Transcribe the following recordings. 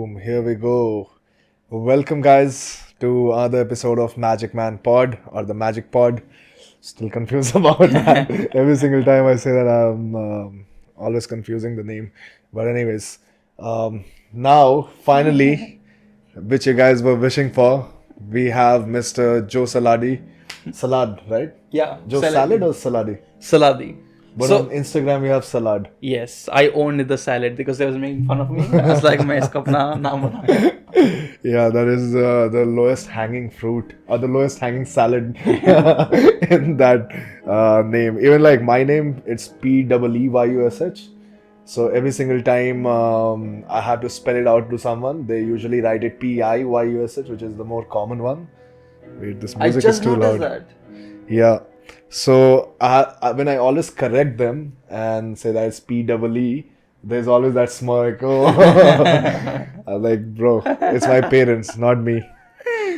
boom, here we go. Welcome, guys, to another episode of Magic Man Pod or the Magic Pod. Still confused about that. Every single time I say that, I'm always confusing the name. But, anyways, now, finally, which you guys were wishing for, we have Mr. Joe Saladi. Salad, right? Yeah. Joe Salad or Saladi? Saladi. But So, on Instagram, you have Salad. yes, I owned the salad because they was making fun of me. I was like, मैं इसका अपना नाम बनाऊंगा. Yeah, that is the lowest hanging fruit or the lowest hanging salad in that name. Even like my name, it's Peeyush. So every single time I have to spell it out to someone, they usually write it Peeyush, which is the more common one. Wait, this I music is just too noticed loud. that. Yeah. So when I always correct them and say that it's P-double-E, there's always that smirk. Oh, I'm like, bro, it's my parents, not me.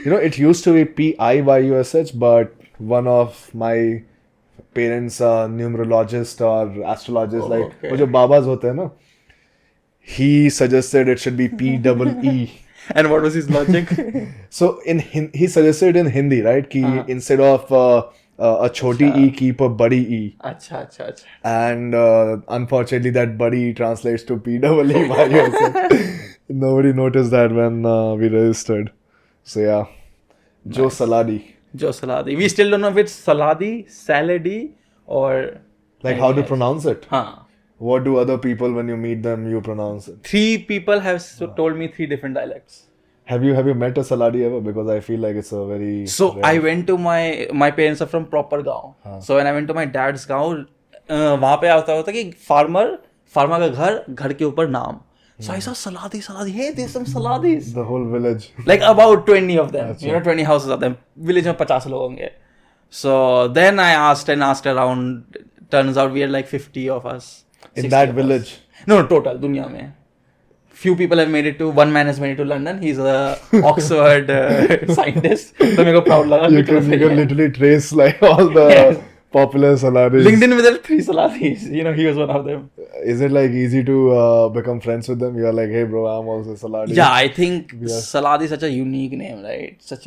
You know, it used to be P-I-Y-U-S-H, but one of my parents, numerologist or astrologist, like okay. वो जो babas होते हैं ना, he suggested it should be P-double-E. And what was his logic? So he suggested in Hindi, right? Ki instead of a choti e, keep a badi e. अच्छा. And unfortunately, that badi translates to P-double-E-Y-U-S-H. Nobody noticed that when we registered. So yeah, Joe Saladi. Joe Saladi. We still don't know if it's Saladi, Saladi, or Like how to pronounce it. हाँ. What do other people, when you meet them, you pronounce it? 3 people have told me 3 different dialects. Have you met a Saladi ever? Because I feel like it's a very So rare. I went to my parents are from proper गाँव. So when I went to my dad's गाँव, वहाँ पे आता होता कि farmer का घर के ऊपर नाम. So I saw Saladi. Hey, there's some Saladis. The whole village. Like about 20 of them. 20 houses of them. Village में 50 लोग होंगे. So then I asked around. Turns out we are like 50 of us. In that village? No, total, दुनिया में. Few people have made it to, one man has made it to London. He's a Oxford scientist. So मेरे को proud लगा. You can literally trace like all the popular Saladis. LinkedIn में there are 3 Saladis. You know, he was one of them. Is it like easy to become friends with them? You are like, hey bro, I'm also Saladi. Yeah, I think Saladi is such a unique name, right? So,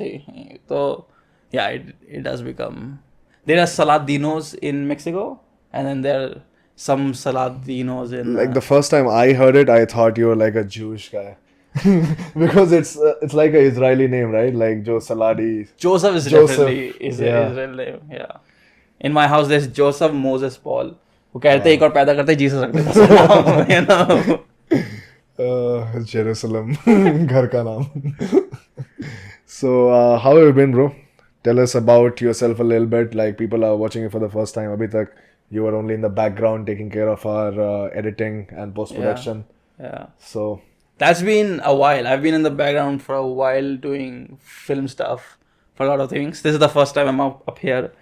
yeah, it does become. There are Saladinos in Mexico, and then there are some Saladinos in. Like the first time I heard it, I thought you were like a Jewish guy. Because it's like a Israeli name, right? Like Joe Saladi. Joseph is definitely an Israel name, yeah. In my house, there's Joseph Moses Paul. वो कहते एक और पैदा करते Jesus रख देते you know. Jerusalem, घर का नाम. So how have you been, bro? Tell us about yourself a little bit. Like people are watching you for the first time. अभी तक you were only in the background taking care of our editing and post-production. Yeah. So that's been a while. I've been in the background for a while doing film stuff for a lot of things. This is the first time I'm up here.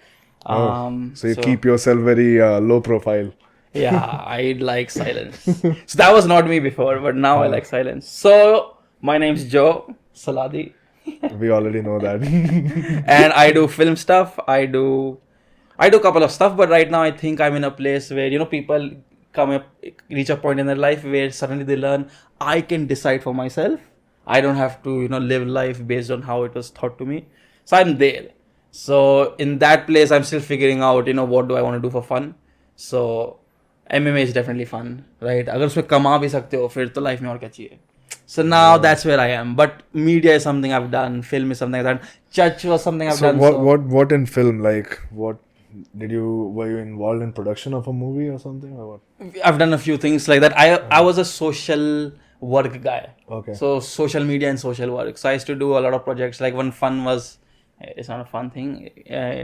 So you keep yourself very low profile. Yeah, I like silence. So that was not me before, but now I like silence. So my name's Joe Saladi. We already know that. And I do film stuff. I do a couple of stuff, but right now I think I'm in a place where, you know, people reach a point in their life where suddenly they learn I can decide for myself. I don't have to, you know, live life based on how it was taught to me. So I'm there. So in that place, I'm still figuring out, you know, what do I want to do for fun. So MMA is definitely fun, right? अगर उसमें कमा भी सकते हो, फिर तो life में और क्या चाहिए. So now that's where I am. But media is something I've done. Film is something I've done. Church was something I've done. What in film? Like what were you involved in production of a movie or something or what? I've done a few things like that. I was a social work guy. Okay. So social media and social work. So I used to do a lot of projects. Like one fun was, it's not a fun thing,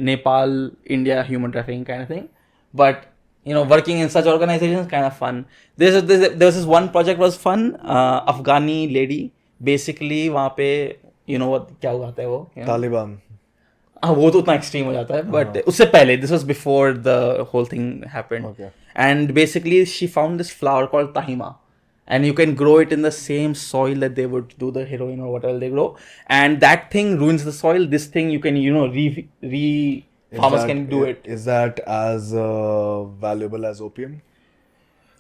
Nepal, India, human trafficking kind of thing. But, you know, working in such organizations kind of fun. There was this one project was fun. Afghani lady, basically वहाँ पे, you know what, क्या उगाता है वो? Taliban. वो तो उतना extreme हो जाता है. But उससे पहले, this was before the whole thing happened. Okay. And basically she found this flower called tahima. And you can grow it in the same soil that they would do the heroin or whatever they grow. And that thing ruins the soil. This thing you can, you know, farmers can do it. Is that as valuable as opium?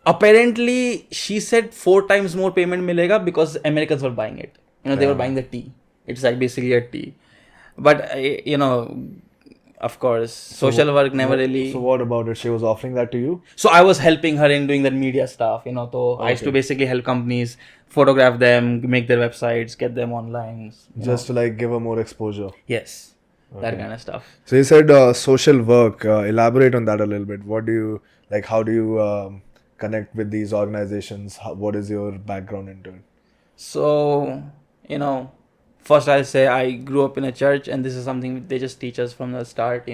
Apparently, she said 4 times more payment milega because Americans were buying it. They were buying the tea. It's like basically a tea. But, of course, social work never really. So what about it? She was offering that to you? So I was helping her in doing that media stuff, So I used to basically help companies photograph them, make their websites, get them online. Just to like give her more exposure. Yes, that kind of stuff. So you said social work. Elaborate on that a little bit. What do you like? How do you connect with these organizations? What is your background into it? So, first I'll say I grew up in a church, and this is something they just teach us from the start,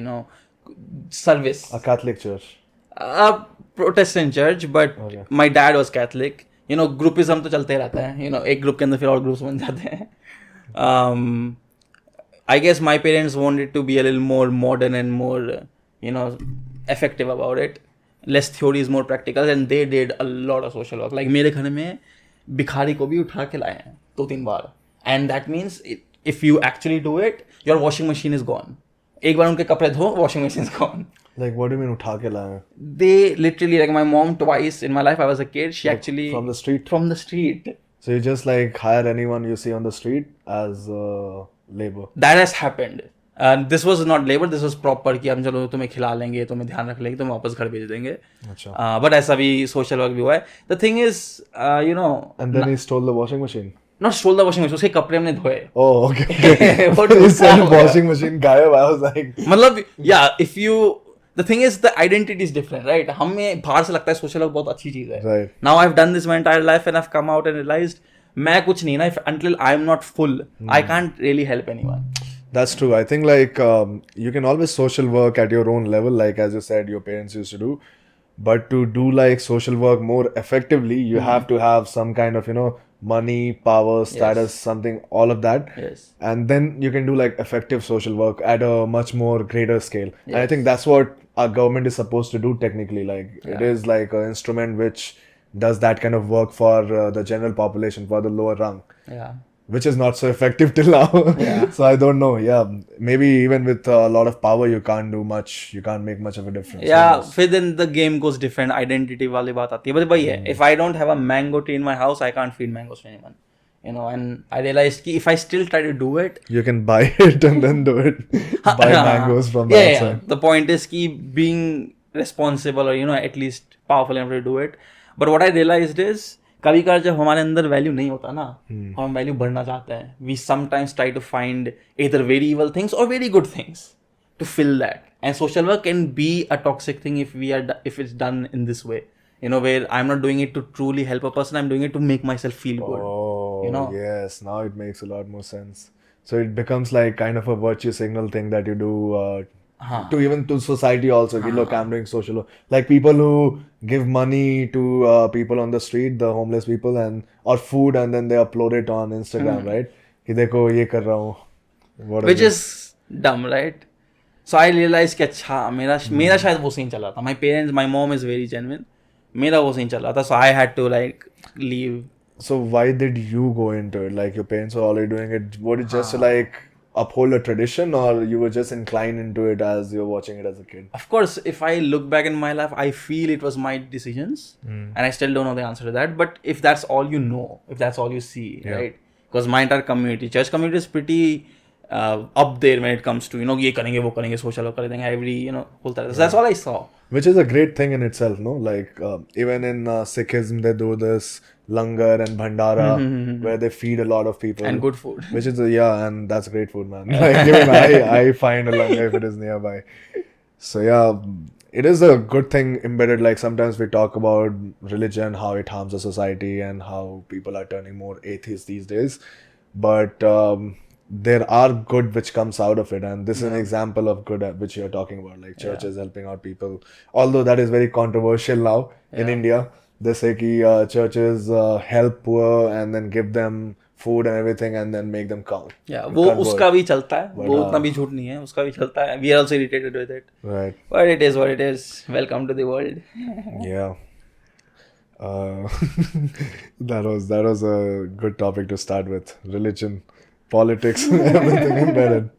service. A Catholic church. A Protestant church, but my dad was Catholic. Groupism तो चलते रहता है. एक group के अंदर फिर और groups बन जाते हैं. I guess my parents wanted to be a little more modern and more, effective about it. Less theories, more practical, and they did a lot of social work. Like मेरे घर में भिखारी को भी उठा के लाए हैं 2-3 बार. And that means if you actually do it, your washing machine is gone. एक बार उनके कपड़े धो, washing machine is gone. Like what do you mean उठा के लाए? They literally, like my mom twice in my life, I was a kid, she actually... From the street? From the street. So you just like hire anyone you see on the street as labor? That has happened. This was not labor, this was proper कि हम चलो तुम्हें खिला लेंगे, तुम्हें ध्यान रख लेंगे, तुम्हें वापस घर भेज देंगे. अच्छा. But ऐसा भी social work भी हुआ है. The thing is, And then he stole the washing machine? Not stole the washing machine, उसके कपड़े हमने धोए. Oh, okay. What you said washing machine गायब, I was like... मतलब, yeah, if you... The thing is, the identity is different, right? हमें बाहर से लगता है social work बहुत अच्छी चीज़ है. Right. Now I've done this my entire life and I've come out and realized मैं कुछ नहीं ना, until I'm not full, I can't really help anyone. That's true. I think like you can always social work at your own level, like as you said, your parents used to do. But to do like social work more effectively, you have to have some kind of, money, power, status, something, all of that. Yes. And then you can do like effective social work at a much more greater scale. And I think that's what our government is supposed to do technically. Like it is like an instrument which does that kind of work for the general population, for the lower rung. Yeah. Which is not so effective till now. Yeah. So I don't know. Yeah. Maybe even with a lot of power, you can't do much. You can't make much of a difference. Yeah. फिर then the game goes different. Identity वाली बात आती है. But भाई है. If I don't have a mango tree in my house, I can't feed mangoes to anyone. And I realized कि if I still try to do it, you can buy it and then do it. Buy mangoes from the outside. Yeah. The point is कि being responsible or at least powerful enough to do it. But what I realized is कभी कभार जब हमारे अंदर value नहीं होता ना, हम वैल्यू बढ़ना चाहते हैं. We sometimes try to find either very evil things or very good things to fill that. And social work can be a toxic thing if it's done in this way. Where I'm not doing it to truly help a person, I'm doing it to make myself feel good. Oh, yes. Now it makes a lot more sense. So it becomes like kind of a virtue signal thing that you do to even to society also. Look, I'm doing social work. Like people who give money to people on the street, the homeless people, or food, and then they upload it on Instagram, right? कि देखो ये कर रहा हूँ. Which is dumb, right? So I realized कि अच्छा मेरा शायद वो सीन चला था. My mom is very genuine. मेरा वो सीन चला था. So I had to like leave. So why did you go into it? Like your parents were already doing it. Was it just to like uphold a tradition, or you were just inclined into it as you're watching it as a kid? Of course, if I look back in my life, I feel it was my decisions, and I still don't know the answer to that. But if that's all you know, if that's all you see, right? Because my entire church community is pretty up there when it comes to ये करेंगे वो करेंगे social work कर देंगे every whole तरह. So that's all I saw. Which is a great thing in itself, no? Like even in Sikhism they do this langar and bhandara where they feed a lot of people and good food. Which is and that's great food, man. Like even I find a langar if it is nearby. So yeah, it is a good thing embedded. Like sometimes we talk about religion, how it harms the society and how people are turning more atheists these days, but there are good which comes out of it, and this is an example of good which you're talking about, like churches helping out people, although that is very controversial now in India. They say कि churches help poor and then give them food and everything and then make them count. Yeah, वो उसका भी चलता है, वो उतना भी झूठ नहीं है, उसका भी चलता है. We are also irritated with it. Right. But it is what it is. Welcome to the world. Yeah. That was a good topic to start with. Religion, politics, everything embedded.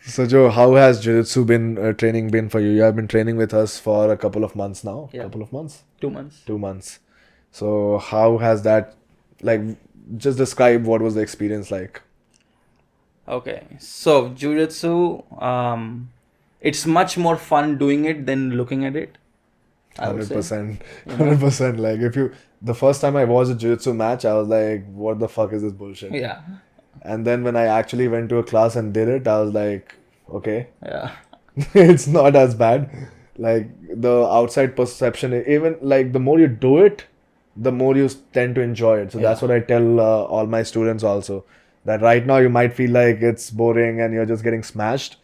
So Joe, how has jiu-jitsu been training been for you? You have been training with us for a couple of months now. Yeah. Couple of months? 2 months. 2 months. So how has that, like, just describe what was the experience like? Okay, so jiu-jitsu, it's much more fun doing it than looking at it, I would say. 100%. You know? 100%. Like, if you, the first time I watched a jiu-jitsu match, I was like, what the fuck is this bullshit? Yeah, And then when I actually went to a class and did it, I was like, okay, yeah, it's not as bad. Like, the outside perception, even like the more you do it, the more you tend to enjoy it. So that's Yeah. what I tell all my students also. That right now you might feel like it's boring and you're just getting smashed,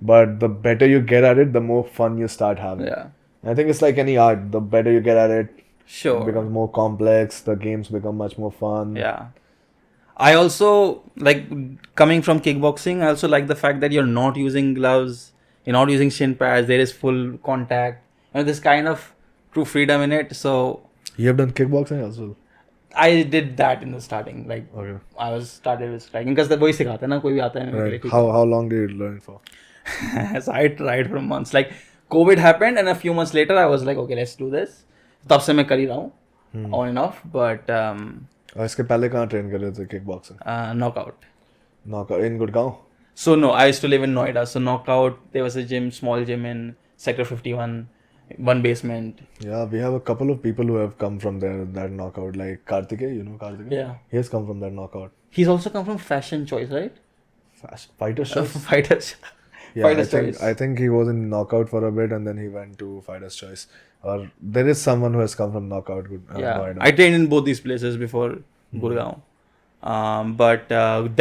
but the better you get at it, the more fun you start having. yeah, I think it's like any art. The better you get at it, it sure. becomes more complex. The games become much more fun. Yeah. I also like coming from kickboxing. I also like the fact that you're not using gloves, you're not using shin pads. There is full contact. There's kind of true freedom in it. So You have done kickboxing as well. I did that in the starting. Like Okay. I was started with striking because वही सिखाते हैं ना कोई भी आता है मेरे Right. लिए How long did you learn for? so I tried for months. Like COVID happened, and a few months later, I was like, okay, let's do this. तब से मैं कर ही रहा हूँ, on and off. But और इसके पहले कहाँ train कर रहे थे kickboxing? knockout. Knockout in Gurgaon. So no, I used to live in Noida. So knockout, there was a gym, small gym in Sector 51, one basement. Yeah, we have a couple of people who have come from there. That knockout, like Karthike, you know Karthike? Yeah. He has come from that knockout. He's also come from Fashion Choice, right? Fighter's Choice. Fighters. Yeah, Fighters Choice. I think he was in knockout for a bit and then he went to Fighter's Choice. Or there is someone who has come from knockout. Yeah, Noida. I trained in both these places before Gurgaon. But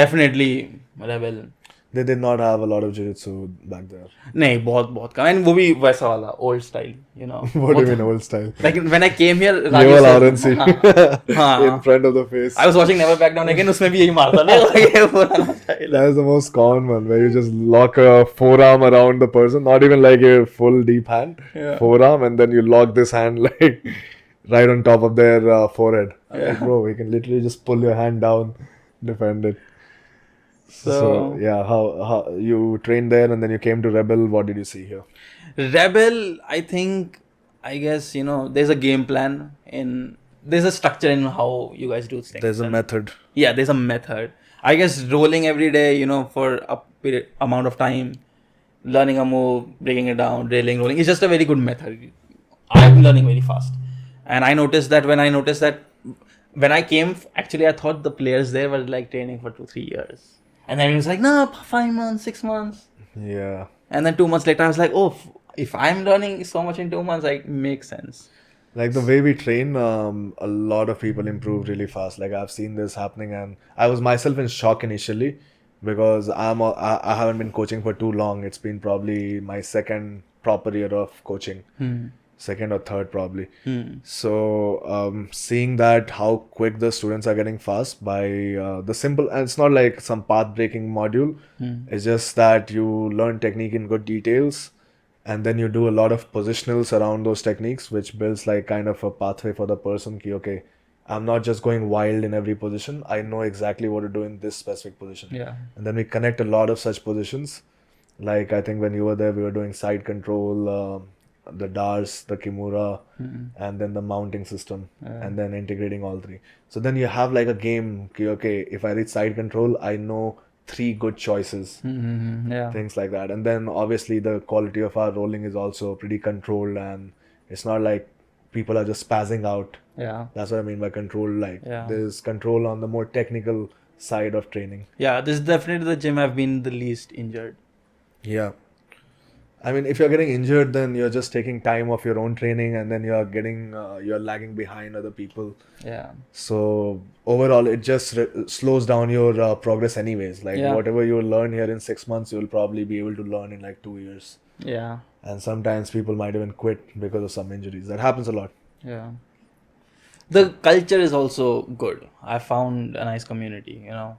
definitely Rebel. They did not have a lot of jiu-jitsu back there. नहीं बहुत बहुत come and वो भी वैसा वाला old style you know What do you mean old style? like when I came here You all RNC हाँ in front of the face. I was watching Never Back Down Again उसमें भी यही मारता ना ये पुराना style That is the most common one where you just lock a forearm around the person, not even like a full deep hand, Yeah. forearm, and then you lock this hand like right on top of their forehead. Like, bro, you can literally just pull your hand down, defend it. So yeah, how you trained there and then you came to Rebel. What did you see here? Rebel I guess you know there's a game plan in there's a structure in how you guys do things. There's a And- method. Yeah, there's a method. I guess rolling every day, you know, for a period, amount of time, learning a move, breaking it down, drilling, rolling. It's just a very good method. I'm learning very fast. And I noticed that when I came, actually, I thought the players there were like training for 2-3 years. And then it was like, no, 5 months, 6 months. Yeah. And then 2 months later, I was like, oh, if I'm learning so much in 2 months, like, makes sense. Like the way we train, a lot of people improve really fast. Like I've seen this happening, and I was myself in shock initially because I haven't been coaching for too long. It's been probably my second proper year of coaching, second or third probably. So seeing that how quick the students are getting fast by the simple, and it's not like some path breaking module. It's just that you learn technique in good details. And then you do a lot of positionals around those techniques, which builds like kind of a pathway for the person. Ki, okay, I'm not just going wild in every position. I know exactly what to do in this specific position. Yeah. And then we connect a lot of such positions. Like I think when you were there, we were doing side control, the DARS, the Kimura, and then the mounting system, and then integrating all three. So then you have like a game. Ki, okay, if I reach side control, I know 3 good choices. Yeah. Things like that. And then obviously the quality of our rolling is also pretty controlled, and it's not like people are just spazzing out. Yeah. That's what I mean by control. Like Yeah. there's control on the more technical side of training. Yeah, this is definitely the gym I've been the least injured. Yeah. I mean, if you're getting injured, then you're just taking time off your own training, and then you're lagging behind other people. Yeah. So overall, it just slows down your progress anyways. Like Yeah. whatever you learn here in 6 months, you'll probably be able to learn in like 2 years. Yeah. And sometimes people might even quit because of some injuries. That happens a lot. Yeah. The culture is also good. I found a nice community, you know.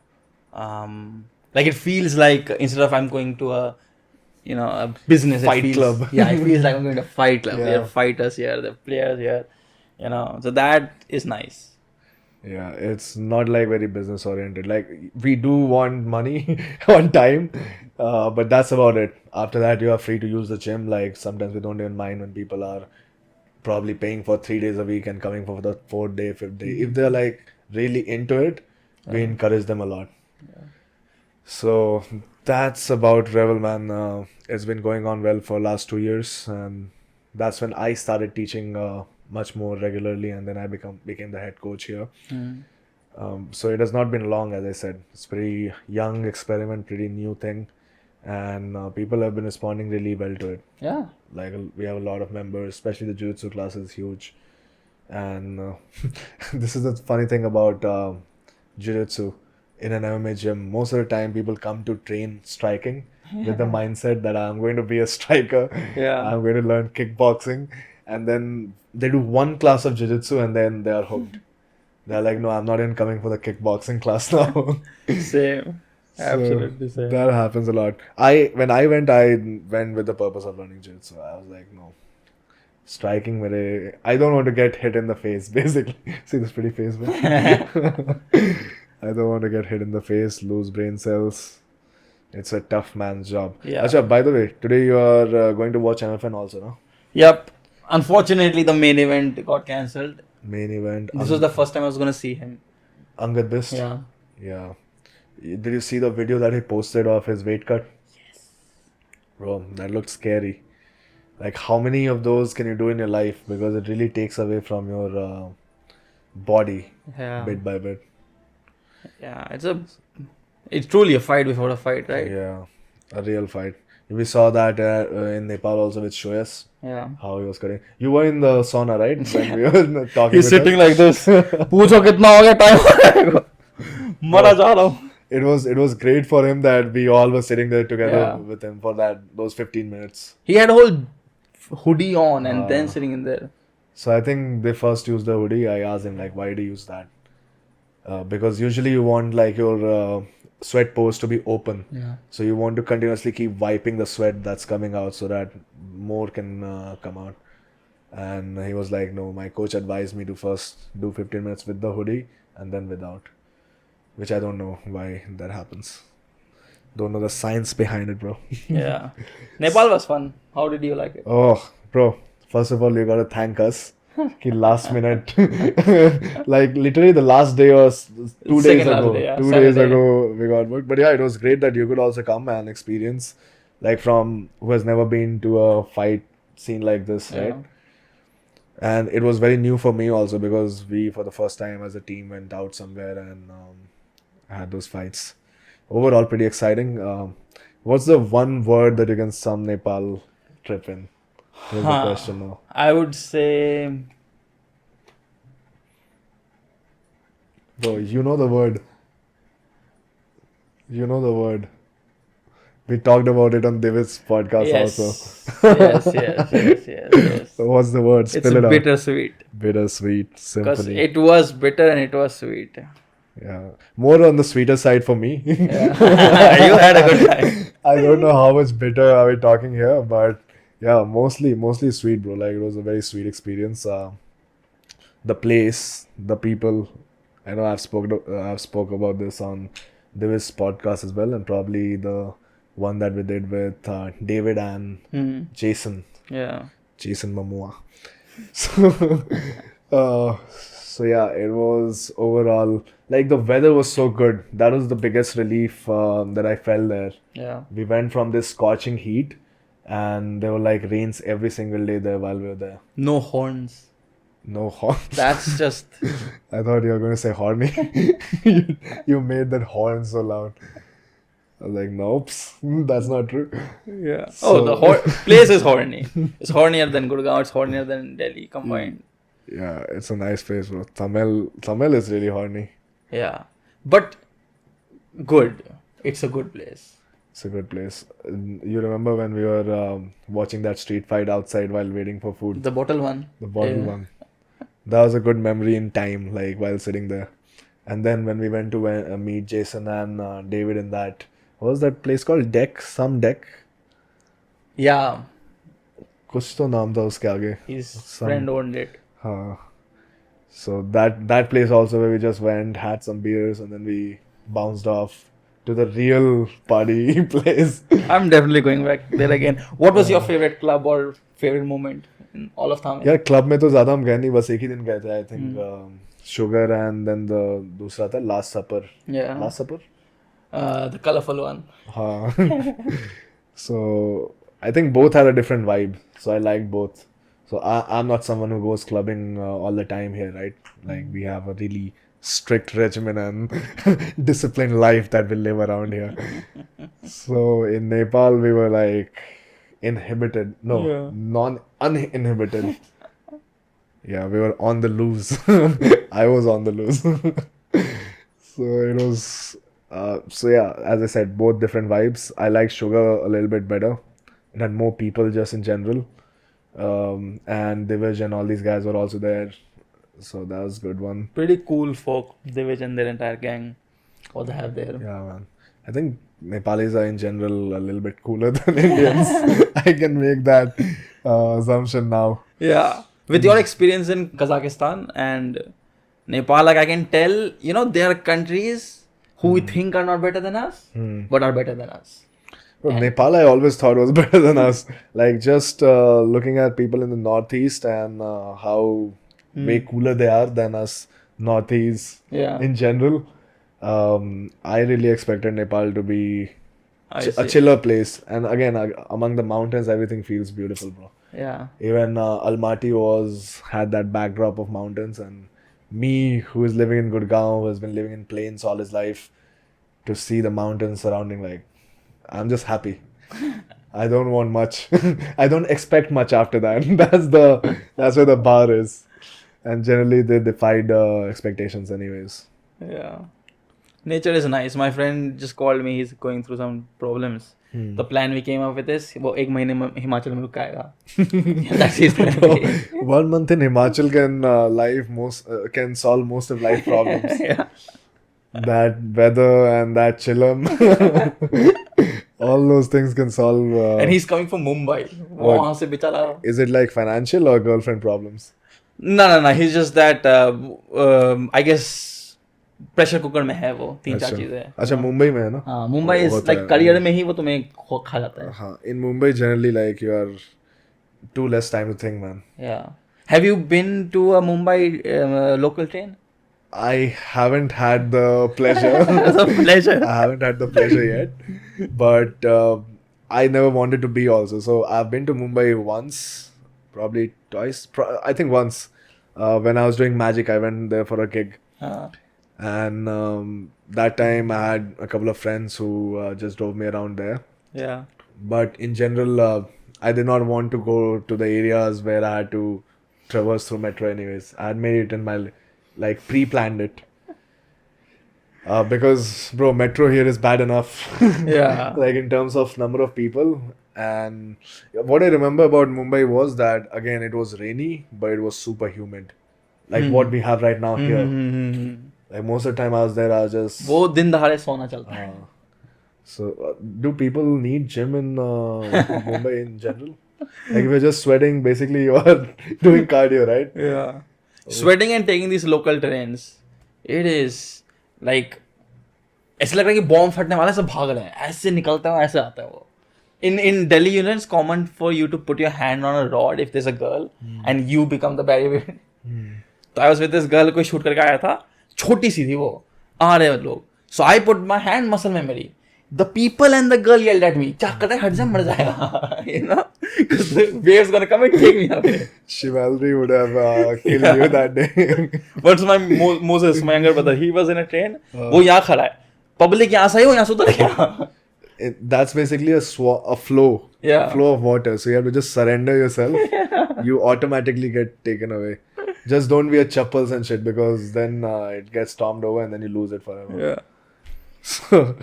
Like it feels like instead of I'm going to a business Fight club. Yeah, it feels like I'm going to a fight club. Yeah. There are fighters here, there are players here, you know. So that is nice. Yeah, it's not like very business oriented. Like we do want money on time, But that's about it. After that, you are free to use the gym. Like sometimes we don't even mind when people are probably paying for 3 days a week and coming for the fourth day, fifth day. If they're like really into it, we encourage them a lot. So that's about Revel, man. It's been going on well for last 2 years, and that's when I started teaching much more regularly, and then I became the head coach here. So it has not been long, as I said. It's pretty young experiment, pretty new thing, and people have been responding really well to it. Yeah. Like we have a lot of members, especially the jiu-jitsu class is huge, and this is the funny thing about jiu-jitsu. In an MMA gym, most of the time people come to train striking with the mindset that I'm going to be a striker. Yeah. I'm going to learn kickboxing, and then they do one class of jiu-jitsu and then they are hooked. They're like, no, I'm not even coming for the kickboxing class now. Same. So Absolutely same. that happens a lot. When I went with the purpose of learning jiu-jitsu. I was like, no, striking I don't want to get hit in the face, basically. See this pretty face, man? I don't want to get hit in the face, lose brain cells. It's a tough man's job. Yeah. Acha, by the way, today you are going to watch MFN also, no? Yep. Unfortunately, the main event got cancelled. Main event. This was the first time I was gonna see him. Angad Bist? Yeah. Yeah. Did you see the video that he posted of his weight cut? Yes. Bro, that looked scary. Like, how many of those can you do in your life? Because it really takes away from your body Yeah. bit by bit. Yeah. It's truly a fight before a fight, right? Yeah, a real fight. We saw that in Nepal also with Shoyas, Yeah. how he was cutting. You were in the sauna, right? When we were talking He's with sitting us. like this. पूछो कितना हो गया time मरा जा रहा हूँ. It was great for him that we all were sitting there together Yeah. with him for those 15 minutes. He had a whole hoodie on and then sitting in there. So I think they first used the hoodie. I asked him like, why do you use that? Because usually you want like your sweat pores to be open. Yeah. So you want to continuously keep wiping the sweat that's coming out so that more can come out. And he was like, no, my coach advised me to first do 15 minutes with the hoodie and then without. Which I don't know why that happens. Don't know the science behind it, bro. Yeah. Nepal was fun. How did you like it? Oh, bro. First of all, you gotta thank us. Ki last minute, like literally the last day or 2 days Second last ago, day, yeah. 2 days Saturday. ago we got booked. But yeah, it was great that you could also come and experience, like from who has never been to a fight scene like this, right? And it was very new for me also because we, for the first time as a team, went out somewhere and had those fights. Overall, pretty exciting. What's the one word that you can sum Nepal trip in? Here's the question now. I would say Bro, you know the word. You know the word. We talked about it on David's podcast yes. also. yes. So what's the word? It's Spill it out. bittersweet. Bittersweet Because symphony. it was bitter and it was sweet. Yeah. More on the sweeter side for me. Yeah. You had a good time. I don't know how much bitter are we talking here, but yeah, mostly sweet, bro. Like it was a very sweet experience. The place, the people. I know I've spoke about this on David's podcast as well, and probably the one that we did with David and Jason. Yeah. Jason Momoa. So yeah, it was overall like the weather was so good. That was the biggest relief that I felt there. Yeah. We went from this scorching heat, and there were like rains every single day there while we were there. No horns. No horns. That's just. I thought you were going to say horny. You made that horn so loud. I was like, nope, that's not true. Yeah. So- The place is horny. It's hornier than Gurgaon. It's hornier than Delhi combined. Yeah, it's a nice place, bro. Tamil is really horny. Yeah. But good. It's a good place. It's a good place. You remember when we were watching that street fight outside while waiting for food? The bottle one. The bottle Yeah. one. That was a good memory in time, like while sitting there. And then when we went to meet Jason and David in that, what was that place called? Deck? Some deck? Yeah. कुछ तो नाम था उसके आगे. His friend owned it. So that place also where we just went, had some beers, and then we bounced off. to the real party place. I'm definitely going back there again. What was your favorite club or favorite moment in all of Tamil? यार club में तो ज़्यादा हम गए नहीं, बस एक ही दिन गए थे I think. Hmm. Sugar and then the दूसरा था last supper. Yeah. Last supper. The colorful one. हाँ. So I think both had a different vibe. So I liked both. So I'm not someone who goes clubbing all the time here, right? Like we have a really strict regimen and disciplined life that we live around here. So in Nepal we were like inhibited. No, Yeah. uninhibited. Yeah, we were on the loose. I was on the loose. So it was. So yeah, as I said, both different vibes. I like Sugar a little bit better. It had more people just in general. And Divij and all these guys were also there. So that was a good one. Pretty cool folk, Divij and their entire gang. What they have there. Yeah, man. I think Nepalis are in general a little bit cooler than Indians. I can make that assumption now. Yeah. With your experience in Kazakhstan and Nepal, like I can tell, there are countries who we think are not better than us, but are better than us. Bro, Nepal I always thought was better than us. Like just looking at people in the northeast and how way cooler they are than us northeast Yeah. in general. I really expected Nepal to be I a see. chiller place. And again, among the mountains, everything feels beautiful, bro. Yeah. Even Almaty had that backdrop of mountains, and me who is living in Gurgaon, who has been living in plains all his life, to see the mountains surrounding, like, I'm just happy. I don't want much. I don't expect much after that. That's where the bar is, and generally they defied expectations, anyways. Yeah. Nature is nice. My friend just called me. He's going through some problems. The plan we came up with is वो एक महीने में हिमाचल में रुक आएगा. That's his therapy. 1 month in Himachal can solve most of life problems. Yeah. That weather and that chillum, all those things can solve. And he's coming from Mumbai. What? वहाँ से बेचारा. Is it like financial or girlfriend problems? No. He's just that. I guess pressure cooker में है वो 3-4 चीजें. अच्छा मुंबई में है ना. हाँ मुंबई इज होता लाइक है. करियर में ही वो तुम्हें खा जाता है. हाँ, in Mumbai generally like you are too less time to think, man. Yeah. Have you been to a Mumbai local train? I haven't had the pleasure. It's a pleasure. I haven't had the pleasure yet, but I never wanted to be also. So I've been to Mumbai once, probably twice. I think once when I was doing magic, I went there for a gig. And that time I had a couple of friends who just drove me around there. Yeah. But in general, I did not want to go to the areas where I had to traverse through metro anyways. I had made it in my, like, pre-planned it. Because, bro, metro here is bad enough. Yeah. Like, in terms of number of people. And what I remember about Mumbai was that, again, it was rainy, but it was super humid. Like what we have right now here. Like most of the time I was there, I was just. वो दिन दहाड़े सोना चलता है. So, do people need gym in Mumbai in general? Like if you're just sweating, basically you are doing cardio, right? Yeah. Sweating and taking these local trains, it is like ऐसे लग रहा है कि बॉम्ब फटने वाला से भाग रहे हैं. ऐसे निकलता है, ऐसे आता है वो. In Delhi, it's common for you to put your hand on a rod if there's a girl and you become the barrier. तो I was with this girl, कोई शूट करके आया था. छोटी सी थी वो. आ रहे लोग. So I put my hand muscle में मेरी. The people and the girl yelled at me. क्या कर रहा है, हट जा, मर जाएगा. You know, because the waves gonna come and take me away. Chivalry would have killed you that day. But my Moses, my younger brother, he was in a train. वो यहाँ खड़ा है. Public यहाँ से हो, यहाँ से उतर गया. That's basically a flow. Yeah. Flow of water. So you have to just surrender yourself. You automatically get taken away. Just don't wear chappals and shit because then it gets stormed over and then you lose it forever. Yeah. So,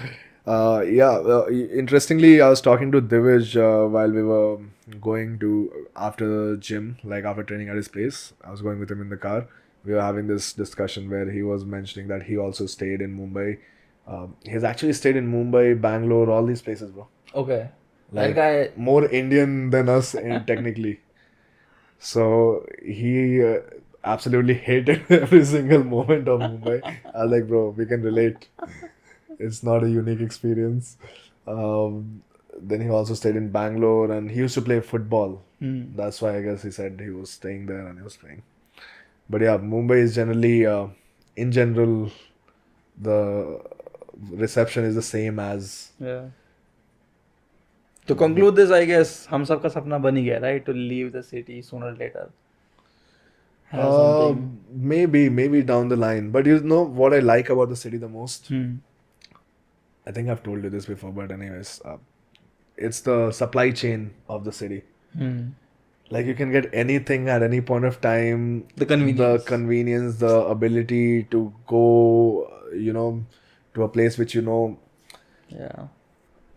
interestingly, I was talking to Divij while we were going to, after the gym, like after training at his place. I was going with him in the car. We were having this discussion where he was mentioning that he also stayed in Mumbai. He's actually stayed in Mumbai, Bangalore, all these places, bro. Okay. Like That guy. more Indian than us technically. So he absolutely hated every single moment of Mumbai. I was like, bro, we can relate. It's not a unique experience. Then he also stayed in Bangalore, and he used to play football. That's why I guess he said he was staying there and he was playing. But yeah, Mumbai is generally, in general, the reception is the same as. Yeah. To conclude this, I guess हम सबका सपना बन ही गया, right? To leave the city sooner or later. Have something. Maybe down the line. But you know what I like about the city the most? Hmm. I think I've told you this before, but anyways, it's the supply chain of the city. Hmm. Like you can get anything at any point of time. The convenience. The ability to go, to a place which Yeah.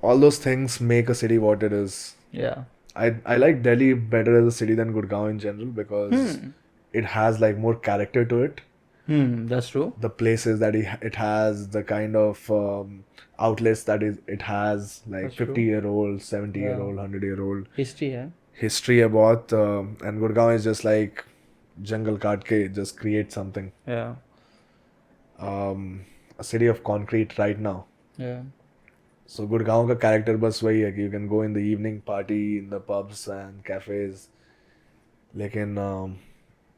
all those things make a city what it is. Yeah. I like Delhi better as a city than Gurgaon in general because it has like more character to it. That's true. The places that it has, the kind of outlets that it has, like That's true. 50-year-old, 70-year-old, 100-year-old History, yeah. history about, and Gurgaon is just like jungle kaat ke, just create something. Yeah. A city of concrete right now. Yeah. So Gurgaon का character बस वही है कि you can go in the evening, party in the pubs and cafes. लेकिन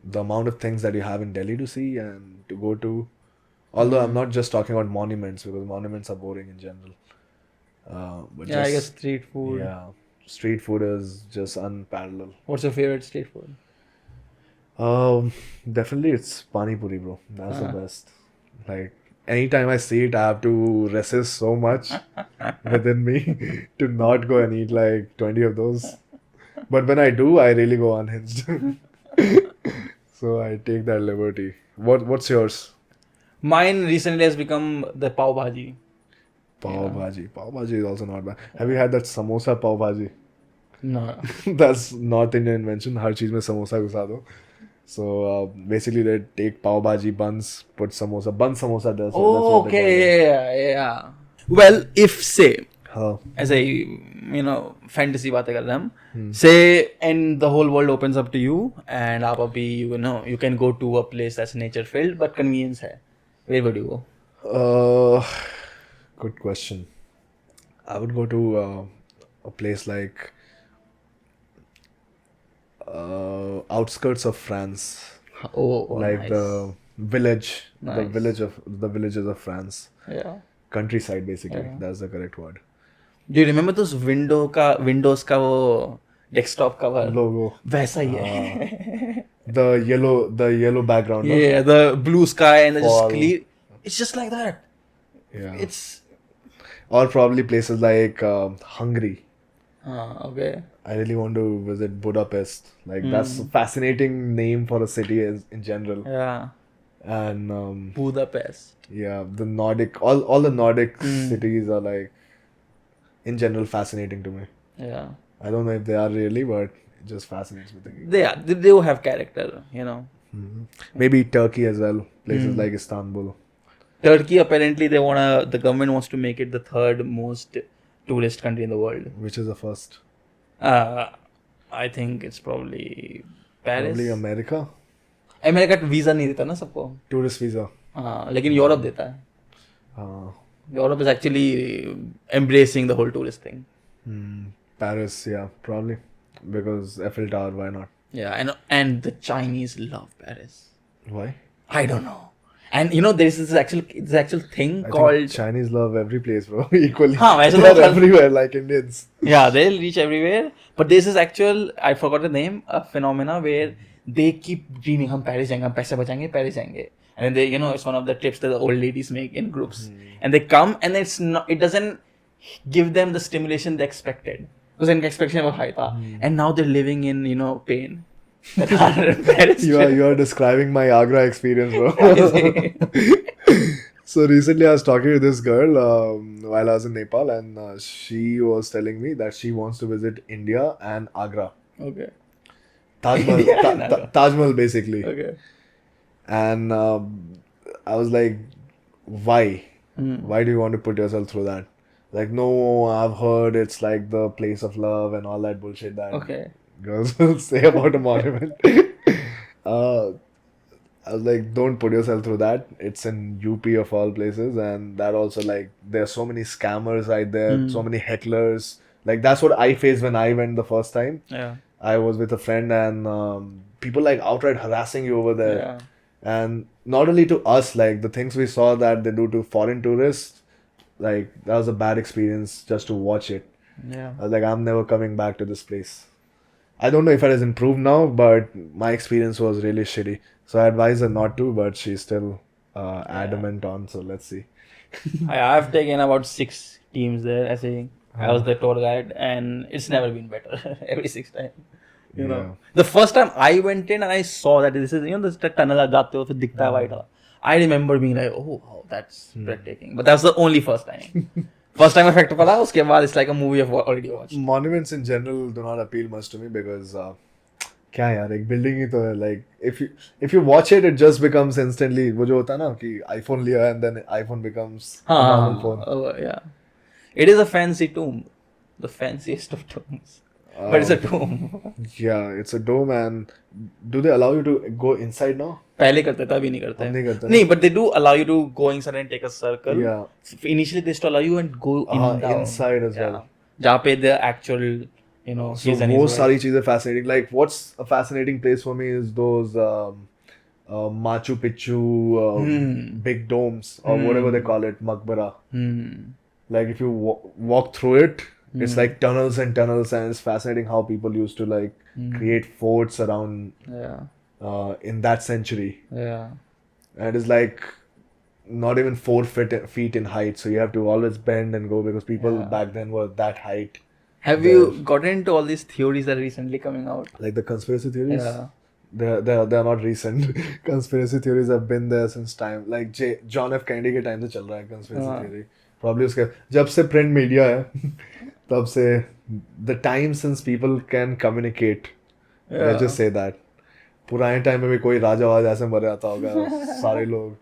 the amount of things that you have in Delhi to see and to go to, although I'm not just talking about monuments because monuments are boring in general. But Yeah, I guess street food. Yeah, street food is just unparalleled. What's your favorite street food? Definitely it's Pani Puri, bro. That's the best. Like anytime I see it, I have to resist so much within me to not go and eat like 20 of those. But when I do, I really go unhinged. So I take that liberty. What's yours? Mine recently has become the pav bhaji. Pav bhaji. Pav bhaji is also not bad. Have you had that samosa pav bhaji? No. That's North Indian invention. हर चीज में samosa घुसा दो. So basically they take pav bhaji buns, put samosa. Bun samosa does. Oh, that's what they okay. Yeah. Well, if say, call it. as a fantasy बातें कर रहे हैं हम, say and the whole world opens up to you and आप अभी you can go to a place that's nature filled but convenience है, where would you go? Good question. I would go to a place like outskirts of France, Oh, like nice. the village, the Nice. villages of France, Yeah. countryside basically. Yeah. That's the correct word. Do you remember those Windows का वो desktop cover? Logo. वैसा ही है. The yellow background. no? Yeah, the blue sky and the just Fall. clear. It's just like that. Yeah. It's Or probably places like Hungary. okay. I really want to visit Budapest. Like that's a fascinating name for a city in general. Yeah. And Budapest. yeah, the Nordic, all the Nordic cities are like, in general, fascinating to me. Yeah. I don't know if they are really, but it just fascinates me thinking. They are. They do have character, Maybe Turkey as well. Places like Istanbul. Turkey, apparently, the government wants to make it the third most tourist country in the world. Which is the first? I think it's probably Paris. Probably America. America visa नहीं देता ना सबको. Tourist visa. लेकिन Europe देता है. Europe is actually embracing the whole tourist thing. Paris, yeah, probably. Because Eiffel Tower, why not? Yeah, and the Chinese love Paris. Why? I don't know. And there's this actual thing I called think Chinese love every place, bro. Equally. वैसे They're तो everywhere like Indians. yeah, they'll reach everywhere. But there's this actual, I forgot the name, a phenomena where they keep dreaming, हम Paris जाएंगे, हम पैसे बचाएंगे, Paris जाएंगे. And then they, it's one of the trips that the old ladies make in groups. And they come and it doesn't give them the stimulation they expected. Because their expectation was high था. And now they're living in, pain. Paris You are describing my Agra experience, bro. So recently I was talking to this girl while I was in Nepal, and she was telling me that she wants to visit India and Agra. Okay. Taj Mahal, Taj Mahal basically. Okay. And I was like, why? Why do you want to put yourself through that? Like, no, I've heard it's like the place of love and all that bullshit that Okay. girls will say about a monument. I was like, don't put yourself through that. It's in UP of all places, and that also like there are so many scammers out there, so many hecklers. Like that's what I faced when I went the first time. Yeah. I was with a friend, and people like outright harassing you over there. Yeah. And not only to us, like the things we saw that they do to foreign tourists, like that was a bad experience just to watch it. Yeah. I was like, I'm never coming back to this place. I don't know if it has improved now, but my experience was really shitty. So I advise her not to, but she's still adamant on. So let's see. I've taken about 6 teams there. I think I was the tour guide, and it's never been better. Every 6 times. You know, Yeah. the first time I went in and I saw that this is, this tunnel आप जाते हो फिर दिखता है white वाला. I remember being like, oh, wow, that's breathtaking. But that's the only first time. First time effect पड़ा, उसके बाद it's like a movie I've already watched. Monuments in general do not appeal much to me because क्या यार एक building ही तो है, like if you watch it just becomes instantly वो जो होता है ना कि iPhone लिया and then iPhone becomes a normal phone. Oh, yeah. It is a fancy tomb, the fanciest of tombs. But it's a tomb. Yeah, it's a dome, and do they allow you to go inside now? पहले करते थे, अभी नहीं करते. अब नहीं करते. नहीं, but they do allow you to go inside and take a circle. Yeah. Initially they used to allow you and go down. Inside as well. जहाँ पे the actual, So reason वो is सारी चीजें fascinating. Like what's a fascinating place for me is those Machu Picchu big domes or whatever they call it, Maqbara. Like if you walk through it, it's like tunnels and tunnels, and it's fascinating how people used to like create forts around in that century. Yeah. And it's like not even 4 feet in height, so you have to always bend and go because people back then were that height. Have you gotten into all these theories that are recently coming out? Like the conspiracy theories? Yeah. They're not recent. Conspiracy theories have been there since time. Like John F. Kennedy के time से चल रहा है conspiracy theory. Probably उसके जब से print media है तब से the time since people can communicate. Let's just say that. पुराने टाइम में भी कोई राजा वाजा ऐसे मर जाता होगा सारे लोग,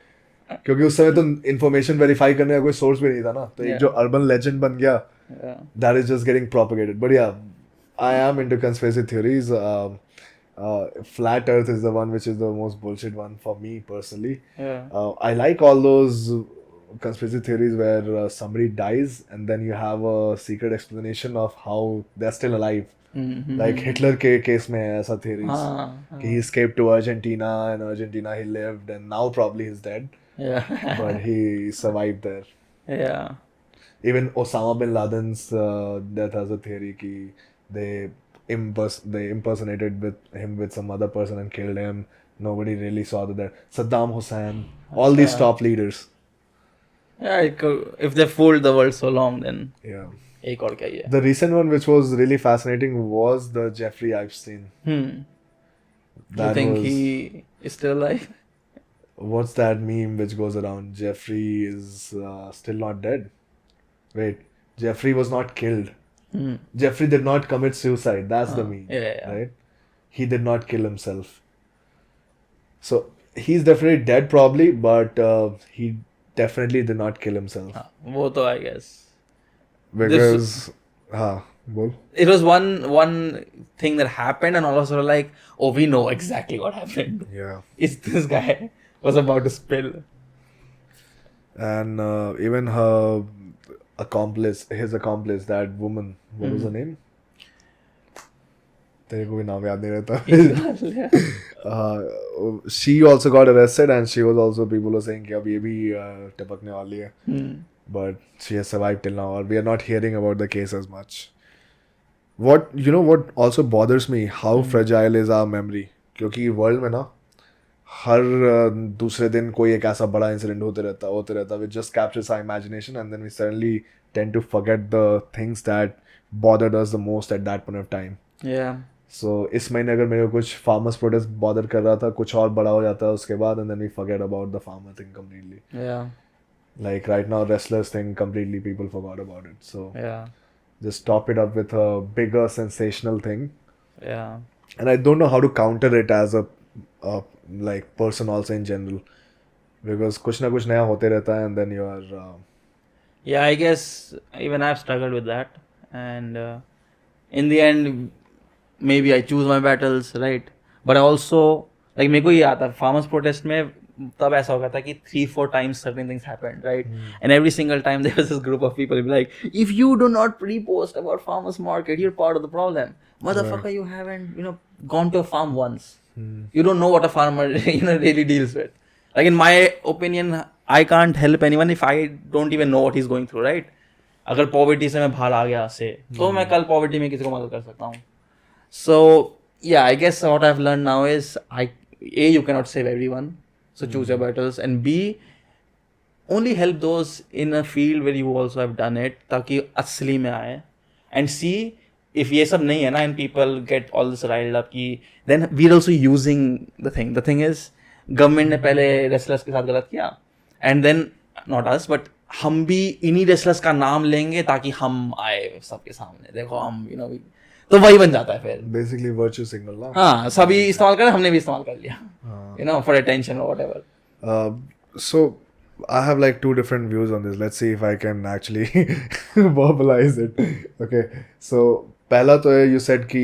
क्योंकि उस समय तो इन्फॉर्मेशन वेरीफाई करने का कोई सोर्स भी नहीं था ना, तो एक जो अर्बन लेजेंड बन गया, that is just getting propagated. But yeah, I am into conspiracy theories. Flat Earth is the one which is the most bullshit one for me personally. I like all those conspiracy theories where somebody dies and then you have a secret explanation of how they're still alive. Like Hitler के case में है ऐसा theories कि he escaped to Argentina, and Argentina he lived, and now probably he's dead. But he survived there. Yeah. Even Osama bin Laden's death has a theory कि they impersonated him with some other person and killed him. Nobody really saw that. Saddam Hussein, all these top leaders. Yeah, if they fooled the world so long, then Yeah. एक और क्या ही है? The recent one which was really fascinating was the Jeffrey Epstein. You think he is still alive? What's that meme which goes around? Jeffrey is still not dead. Wait, Jeffrey was not killed. Jeffrey did not commit suicide. That's the meme. Yeah. Right? He did not kill himself. So he's definitely dead probably, but he definitely did not kill himself. वो तो I guess. Because bol. It was one thing that happened, and all of us were like, oh, we know exactly what happened. Yeah. It's this guy was about to spill. And even his accomplice, that woman, what was her name? तेरे को भी नाम याद नहीं रहता. She also got arrested, and she was also, people were saying कि अब ये भी टपकने वाली है. But she has survived till now, or we are not hearing about the case as much. What also bothers me, how fragile is our memory. क्योंकि world में ना हर दूसरे दिन कोई एक ऐसा बड़ा इंसिडेंट होते रहता which just captures our imagination, and then we suddenly tend to forget the things that bothered us the most at that point of time. Yeah. So इस महीने अगर मेरे को कुछ farmers protest bother कर रहा था, कुछ और बड़ा हो जाता है उसके बाद, and then we forget about the farmer thing completely. Yeah. Like right now, wrestlers thing completely, people forgot about it. So Yeah. just top it up with a bigger sensational thing. Yeah. And I don't know how to counter it as a like person also in general, because कुछ ना कुछ नया होते रहता है, and then you are Yeah, I guess even I've struggled with that, and in the end, maybe I choose my battles, right? But I also Like मेरे को ये आता farmers protest में तब ऐसा हो गया था कि 3-4 times certain things happened, right? And every single time there was this group of people who be like, if you do not repost about farmers market, you're part of the problem. Motherfucker, you haven't, gone to a farm once. You don't know what a farmer, really deals with. Like in my opinion, I can't help anyone if I don't even know what he's going through, right? अगर poverty से मैं बाहर आ गया से, तो मैं कल poverty में किसी को मदद कर सकता हूँ. So yeah, I guess what I've learned now is you cannot save everyone. So choose your battles, and B, only help those in a field where you also have done it, ताकि असली में आए. And C, if ये सब नहीं है ना, and people get all this riled up, then we're also using the thing. The thing is, government ने पहले wrestlers के साथ गलत किया, and then not us, but हम भी इन्हीं wrestlers का नाम लेंगे ताकि हम आए सबके सामने. देखो हम, तो वही बन जाता है फिर. Basically virtue signal ना. हाँ, सभी इस्तेमाल कर, हमने भी इस्तेमाल कर लिया. For attention or whatever. So I have like two different views on this. Let's see if I can actually verbalize it. Okay. So पहला तो है, you said कि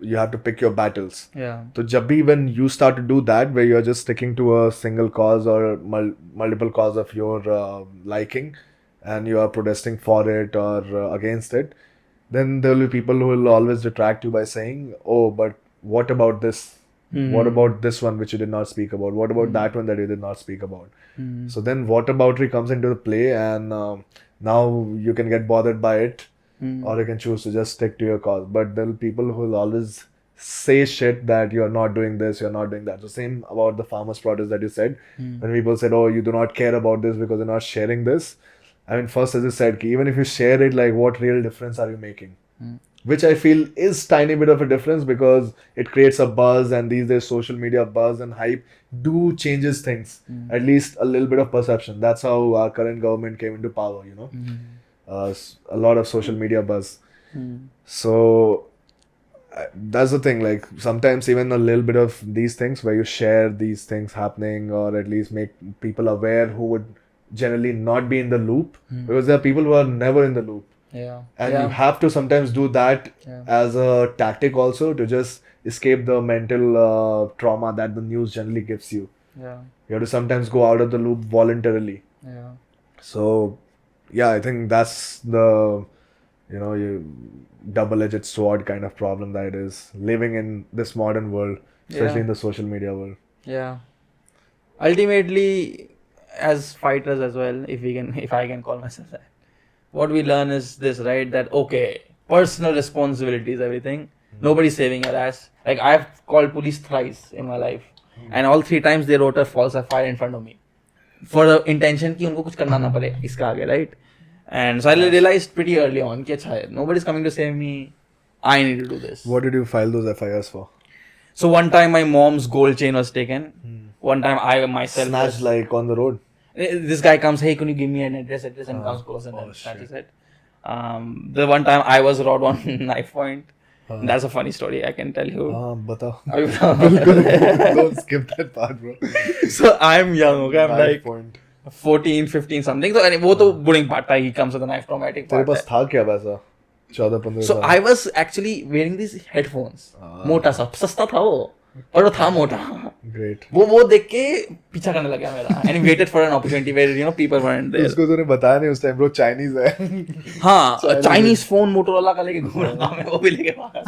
you have to pick your battles. Yeah. तो जब भी when you start to do that, where you're just sticking to a single cause or multiple cause of your liking, and you are protesting for it or against it, then there will be people who will always detract you by saying, oh, but what about this? What about this one which you did not speak about? What about that one that you did not speak about? So then whataboutery comes into the play, and now you can get bothered by it, or you can choose to just stick to your cause. But there will be people who will always say shit that you're not doing this, you're not doing that. So same about the farmers' protest that you said. When people said, oh, you do not care about this because you're not sharing this. I mean, first, as you said, even if you share it, like, what real difference are you making? Which I feel is tiny bit of a difference, because it creates a buzz, and these days social media buzz and hype do changes things. At least a little bit of perception. That's how our current government came into power, a lot of social media buzz. So that's the thing, like sometimes even a little bit of these things where you share these things happening, or at least make people aware who would generally not be in the loop, because there are people who are never in the loop. And you have to sometimes do that as a tactic also, to just escape the mental trauma that the news generally gives you. You have to sometimes go out of the loop voluntarily. So yeah, I think that's the double-edged sword kind of problem that it is living in this modern world, especially in the social media world. Ultimately, as fighters as well, if I can call myself that, what we learn is this, right? That okay, personal responsibility is everything. Nobody's saving your ass. Like, I've called police thrice in my life, and all 3 times they wrote a false FIR in front of me for the intention कि उनको कुछ करना ना पड़े इसका आगे, right? And so I realized pretty early on कि अच्छा है, nobody's coming to save me. I need to do this. What did you file those FIRs for? So one time my mom's gold chain was taken. One time I myself snatched like on the road. This guy comes, hey, can you give me an address, and comes close and then snatches it. The one time I was robbed on knife point. That's a funny story, I can tell you. Batao. Don't skip that part, bro. So I'm young, okay? I'm knife like point. 14, 15 something. So वो तो boring part था. He comes with a knife traumatic part. तेरे पास था क्या वैसा? 14-15 So I was actually wearing these headphones. मोटा सा, सस्ता था वो. और वो था मोटा. Great. वो देख के पीछा करने लगा मेरा. And he waited for an opportunity where people weren't there. उसको तूने बताया नहीं उस time, bro, Chinese है. हाँ, Chinese phone Motorola का लेके घूम रहा था मैं, वो भी लेके भागा.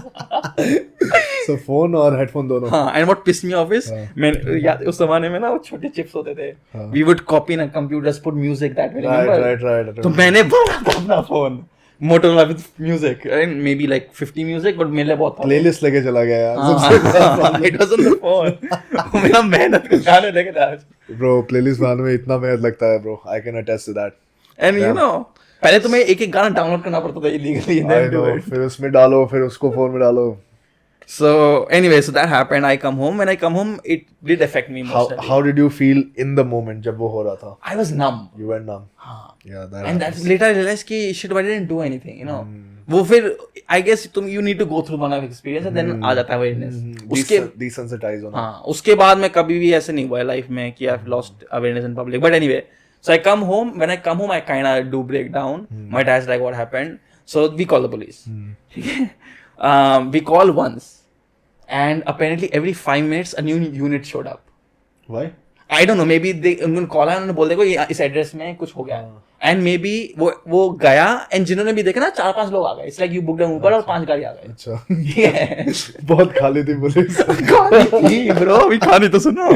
So phone और headphone दोनों. हाँ, and what pissed me off is, उस जमाने में ना वो छोटे chips होते थे. We would copy in a computers, put music that way. Right. तो मैंने भरा था अपना phone. Motorola with music, and maybe like 50 music, but मेरे लिए बहुत था. Playlist लेके चला गया यार. It was on the phone. मेरा मेहनत का गाने लेके था. Bro, playlist बनाने में इतना मेहनत लगता है, bro. I can attest to that. And पहले तो मैं एक गाना डाउनलोड करना पड़ता था illegally. I know. फिर उसमें डालो, फिर उसको phone में डालो. So anyway, so that happened. I come home. When I come home, it did affect me most. How did you feel in the moment जब वो हो रहा था? I was numb. You were numb. Yeah, that. And that's later I realized कि shit, but I didn't do anything. वो फिर I guess you need to go through one of experience and then आ जाता है awareness. उसके desensitize होना. हाँ, उसके बाद में कभी भी ऐसे नहीं हुआ है life में कि I've lost awareness in public. But anyway, so I come home. When I come home, I kind of do break down. My dad's like, what happened? So we call the police. We call once. and apparently every 5 minutes a new unit showed up. Why? I don't know, maybe उन्होंने call आया, उन्होंने बोल दिया कि इस address में कुछ हो गया है, एंड मे बी वो गया, एंड जिन्होंने भी देखा ना 4-5 लोग आ गए. इट्स लाइक यू बुकड ऊपर और 5 गाड़ी आ गए. अच्छा. बहुत खाली थी पुलिस. खानी थी ब्रो, अभी खानी तो सुनो.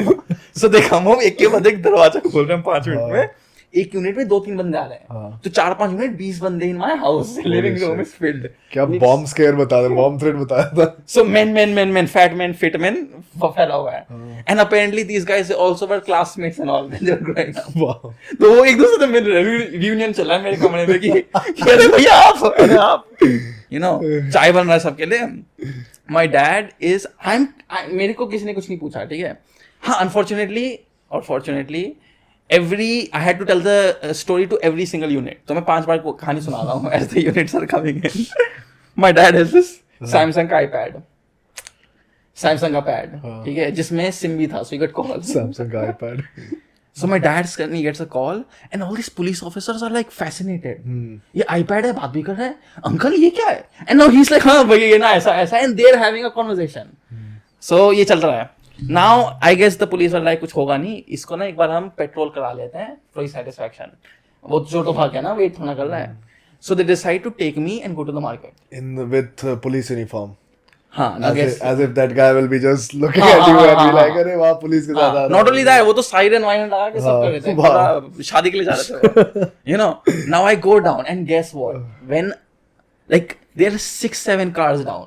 सो देखा हम एक के बाद एक दरवाजा खोल रहे हैं 5 मिनट में, एक यूनिट में 2-3 बंदे आ रहे हैं, तो 4-5 यूनिट 20 बंदे in my house, living room is filled. क्या बॉम्ब स्केयर बता दे, बॉम्ब थ्रेट बताया था. So men, fat men, fit men, फैला हुआ है. And apparently these guys also were classmates and all when they were growing up. Wow. तो वो एक दूसरे से मिल रहे, रियूनियन चल रहा है मेरे कमरे में कि अरे भैया आप, you know, चाय बन रहा है सबके लिए. My dad is, मेरे को किसी ने कुछ नहीं पूछा, ठीक है. हाँ, unfortunately or fortunately, I had to tell the story to every single unit. तो मैं 5 बार कहानी सुना रहा हूँ as the units are coming in. My dad has this Samsung का iPad, Samsung का पैड, ठीक है, जिसमें सिम भी था, so you get calls. Samsung का iPad. So my dad suddenly gets a call, and all these police officers are like fascinated. ये iPad है, बात भी कर रहा है, अंकल ये क्या है? And now he's like, हाँ भैया ये ना ऐसा, and they're having a conversation. So ये चल रहा है. Now I guess the police are like कुछ होगा नहीं, इसको ना एक बार हम पेट्रोल करा लेते हैं for his satisfaction. वो जो तो भाग गया ना, वेट थोड़ा कर रहा है. So they decide to take me and go to the market. With police uniform. हाँ, as if that guy will be just looking at you and be like, अरे वाह पुलिस के साथ आ रहा है. Not only that, वो तो siren wine लगा के सब कर रहे थे, पूरा शादी के लिए जा रहे थे. You know, now I go down and guess what? When like there are 6-7 cars down,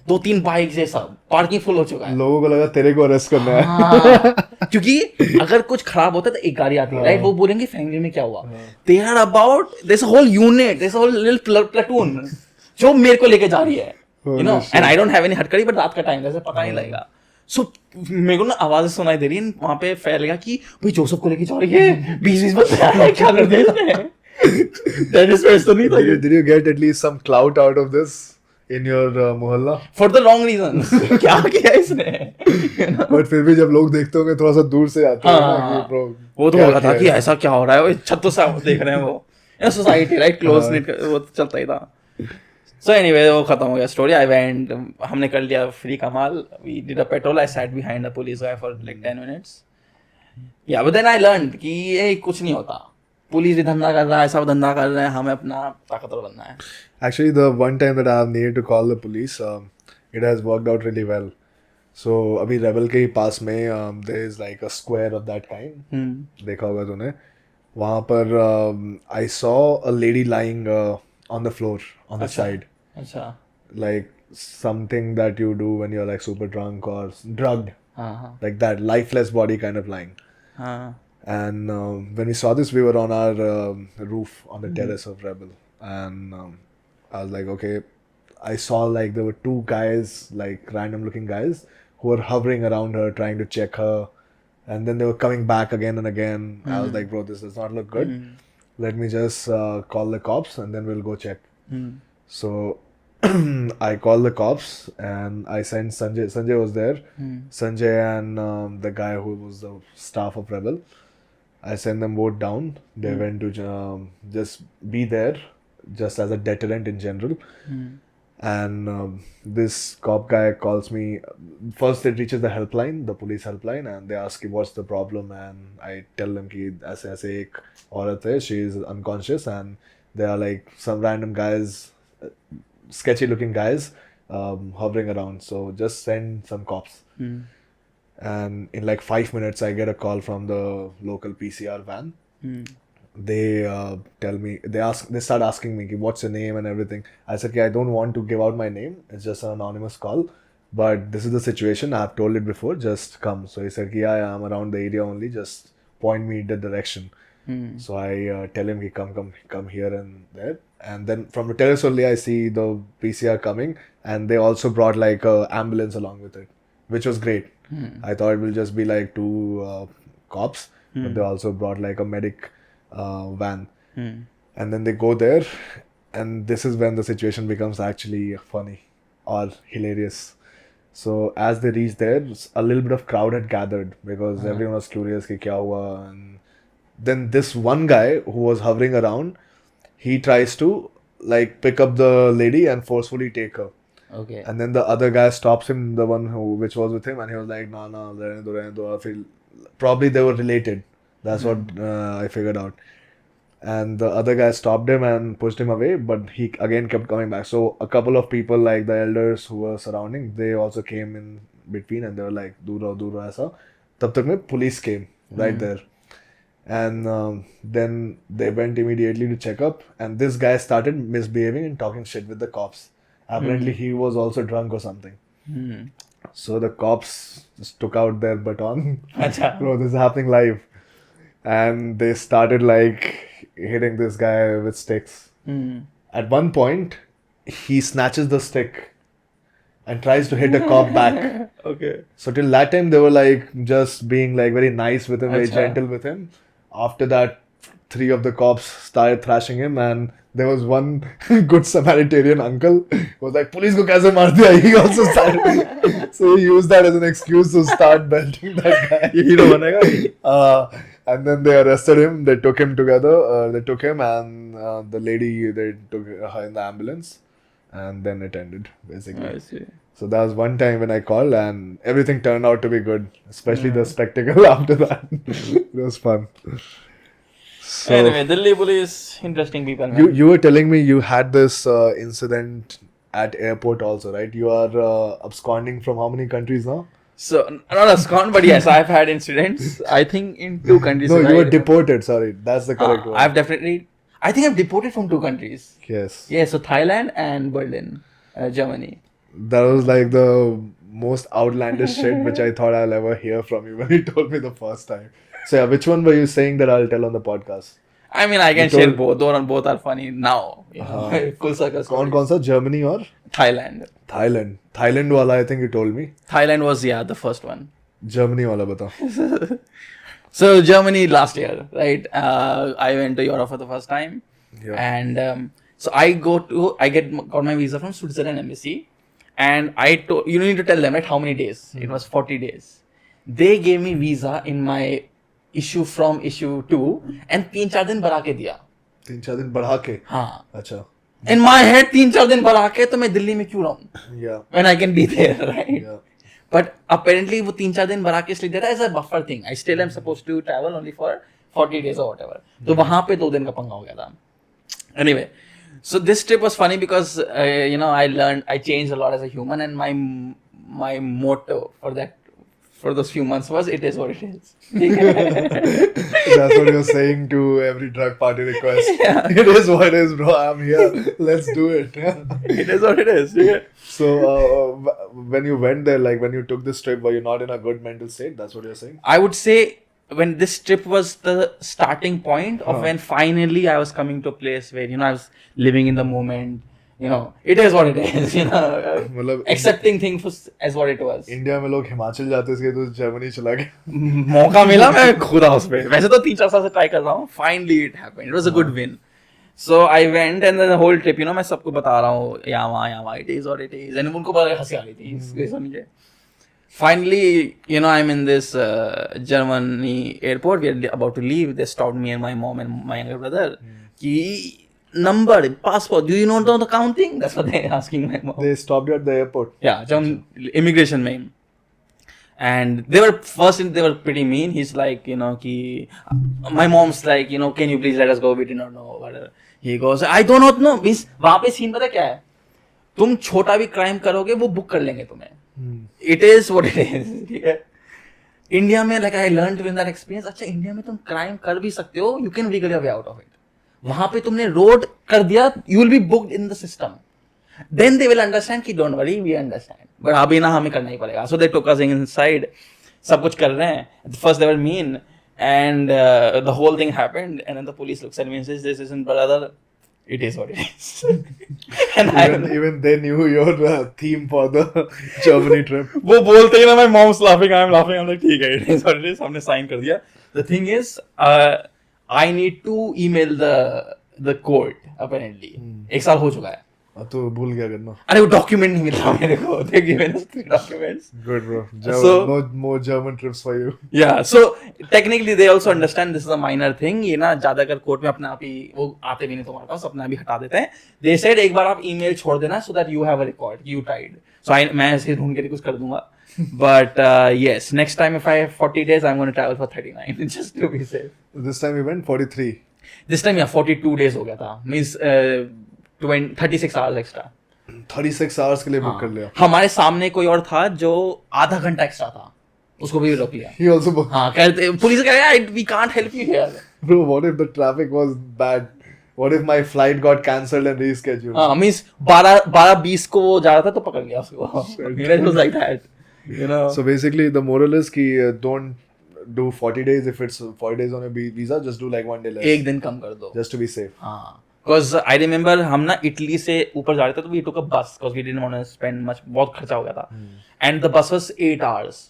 2-3 bike जैसा, पार्किंग फुल हो चुका है. लोगों को लगा तेरे को अरेस्ट करना है. क्योंकि अगर कुछ खराब होता है तो एक गाड़ी आती है, राइट? वो बोलेंगे फैमिली में क्या हुआ. They are about, there's a whole unit, there's a whole little platoon जो मेरे को लेके जा रही है. You know, and I don't have any हटकड़ी, but रात का टाइम जैसे पता नहीं लगेगा. So मेरे को ना आवाज सुनाई दे रही है, वहां पे फैल गया कि भाई जोसेफ को लेके जा रही है, 20-20 बंदे आ रहे हैं, क्या कर दिया इसने. Dennis West तो नहीं था. Did you get at least some clout out of this in your mohalla? For the wrong reasons. क्या किया इसने? But फिर भी जब लोग देखते होंगे थोड़ा सा दूर से आते हैं ना कि bro वो तो होगा था कि ऐसा क्या हो रहा है, वो छत से देख रहे हैं वो. सोसाइटी राइट, क्लोज नेट वो चलता ही था. So anyway, वो खत्म हो गया स्टोरी. I went, हमने कर लिया फ्री का माल. We did a petrol. I sat behind a police guy for like 10 minutes. Yeah, but then I learned कि ये कुछ नहीं होता. पुलिस भी धंधा कर रहा है, सब धंधा कर रहे हैं, हमें अपना ताकतवर बनना है. Actually, the one time that I have needed to call the police, it has worked out really well. So अभी Rebel के ही पास में there is like a square of that kind. देखा होगा तूने. वहाँ पर I saw a lady lying on the floor on the side. अच्छा. Like something that you do when you're like super drunk or drugged. Like that lifeless body kind of lying. And when we saw this, we were on our roof on the terrace of Rebel, and I was like, okay. I saw like there were 2 guys, like random looking guys, who were hovering around her, trying to check her, and then they were coming back again and again. I was like, bro, this does not look good. Let me just call the cops, and then we'll go check. So I called the cops, and I sent Sanjay. Sanjay was there. Sanjay and the guy who was the staff of Rebel. I sent them both down. They went to just be there, just as a deterrent in general. And this cop guy calls me. First, it reaches the helpline, the police helpline, and they ask him what's the problem. And I tell them कि ऐसे एक औरत है, she is unconscious, and they are like some random guys, sketchy looking guys, hovering around. So just send some cops. And in like 5 minutes, I get a call from the local PCR van. They tell me, they start asking me, what's your name and everything. I said, I don't want to give out my name. It's just an anonymous call. But this is the situation. I have told it before. Just come. So he said, yeah, I'm around the area only. Just point me the direction. So I tell him, come here and there. And then from the terrace only, I see the PCR coming. And they also brought like a ambulance along with it, which was great. I thought it will just be like 2 cops, but they also brought like a medic van. And then they go there, and this is when the situation becomes actually funny or hilarious. So as they reach there, a little bit of crowd had gathered because everyone was curious ki kya hua. And then this one guy who was hovering around, he tries to like pick up the lady and forcefully take her. Okay. And then the other guy stops him, the one which was with him, and he was like, "Nah, nah, रहने दो." I feel probably they were related. That's what I figured out. And the other guy stopped him and pushed him away, but he again kept coming back. So a couple of people, like the elders who were surrounding, they also came in between, and they were like, "दूर रहो ऐसा." तब तक में police came right there. And then they went immediately to check up, and this guy started misbehaving and talking shit with the cops. Apparently, he was also drunk or something. So the cops just took out their baton. Bro, this is happening live. And they started like hitting this guy with sticks. At one point, he snatches the stick and tries to hit a cop back. Okay. So till that time, they were like just being like very nice with him, very gentle with him. After that, 3 of the cops started thrashing him, and there was one good Samaritan uncle who was like, "Police ko kaise maar diya?" He also started. So he used that as an excuse to start belting that guy. Hero banega. And then they arrested him. They took him together. They took him, and the lady, they took her in the ambulance, and then it ended basically. I see. So that was one time when I called, and everything turned out to be good, especially the spectacle after that. It was fun. So Anyway, Delhi police, interesting people, man. you were telling me you had this incident at airport also, right? You are absconding from how many countries now? So, not abscond, but yes, I've had incidents. I think in 2 countries. No, you were right? deported. Sorry, that's the correct one. I've definitely. I think I've deported from 2 countries. Yes. Yeah, so Thailand and Berlin, Germany. That was like the most outlandish shit which I thought I'll ever hear from you when you told me the first time. So yeah, which one were you saying that I'll tell on the podcast? I mean, I can share both, and both are funny now. You know, full circle. कौन सा? Germany or Thailand. Thailand वाला I think you told me. Thailand was the first one. Germany वाला बताओ. So Germany last year, right? I went to Europe for the first time, and so I got my visa from Switzerland embassy, and you need to tell them, right, how many days. It was 40 days. They gave me visa in my issue 2 and 3-4 दिन बढ़ा के दिया. 3-4 दिन बढ़ा के. हाँ. अच्छा. In my head 3-4 दिन बढ़ा के तो मैं दिल्ली में क्यों रहूँ? Yeah. When I can be there, right? Yeah. But apparently वो 3-4 दिन बढ़ा के इसलिए दे रहा है as a buffer thing. I still am supposed to travel only for 40 days or whatever. तो वहाँ पे 2 दिन का पंगा हो गया था. Anyway, so this trip was funny because I changed a lot as a human, and my motto for those few months was, it is what it is. That's what you're saying to every drug party request. Yeah. It is what it is, bro. I'm here. Let's do it. It is what it is. Yeah. So when you went there, like when you took this trip, were you not in a good mental state? That's what you're saying? I would say when this trip was the starting point of when finally I was coming to a place where, I was living in the moment. It is what it is, accepting things as what it was. India में लोग हिमाचल जाते थे तो Germany चला गया. मौका मिला, मैं खुद उस पे. वैसे तो 3-4 साल से ट्राई कर रहा हूँ. Finally it happened. It was a good win. So I went, and then the whole trip, मैं सबको बता रहा हूँ, यहाँ it is what it is, and उनको बड़ा हंसी आ रही थी इसके सुन के. Finally, I'm in this Germany airport. We are about to leave. They stopped me and my mom and my younger brother. Ki number, passport. Do you know the counting? That's what they're asking my mom. They stopped you at the airport. Yeah, immigration mein. And they were pretty mean. He's like, my mom's like, can you please let us go? We did not know. Whatever. He goes, I do not know. वहाँ पे scene पता क्या है? तुम छोटा भी crime करोगे वो बुक कर लेंगे तुम्हें. It is what it is. ठीक है. इंडिया में like I learned in that experience. अच्छा इंडिया में तुम क्राइम कर भी सकते हो. You can wiggle your way out of it. वहाँ पे तुमने रोड कर दिया. You will be booked in the system. Then they will understand कि don't worry, we understand. But अभी ना हमें करना ही पड़ेगा. So they took us inside. सब कुछ कर रहे हैं. First they were mean, and the whole thing happened. And then the police looks at me and says, "This isn't brother. It is what it is." And even they knew your theme for the Germany trip. वो बोलते ही ना, my mom's laughing, I'm laughing. I'm like, ठीक है, it is what it is. हमने sign कर दिया. The thing is, I need to email the court apparently. 1 साल हो चुका है. तो भूल गया करना. अरे वो डॉक्यूमेंट नहीं मिला मेरे को. They given us 3 documents. Good, bro. So No more German trips for you. yeah, so technically they also understand this is a minor thing. ये ना ज्यादा अगर कोर्ट में अपने आप ही वो आते भी नहीं तुम्हारे पास, अपने आप ही हटा देते हैं. They said एक बार आप ईमेल छोड़ देना so that you have a record. You tried. So मैं ऐसे ढूंढ के कुछ कर दूंगा. But yes, next time if I have 40 days, I'm going to travel for 39 just to be safe. This time we went 43. This time yeah, 42 days हो गया था. Means 36 hours extra. 36 hours के लिए बुक कर लिया. हमारे सामने कोई और था जो आधा घंटा एक्स्ट्रा था, उसको भी रोक लिया. He also booked. हाँ, कहते पुलिस कह रहा है we can't help you here. Bro, what if the traffic was bad? What if my flight got cancelled and rescheduled? हाँ, मीन्स 12:20 को वो जा रहा था तो पकड़ लिया उसको. It was like that, you know. So basically, the moral is कि don't do 40 days if it's 40 days on a visa. Just do like 1 day less. एक दिन कम कर दो. Just to be safe. हाँ. Because I remember हम ना Italy से ऊपर जा रहे थे तो we took a bus because we didn't want to spend much. बहुत खर्चा हो गया था. And the bus was 8 hours.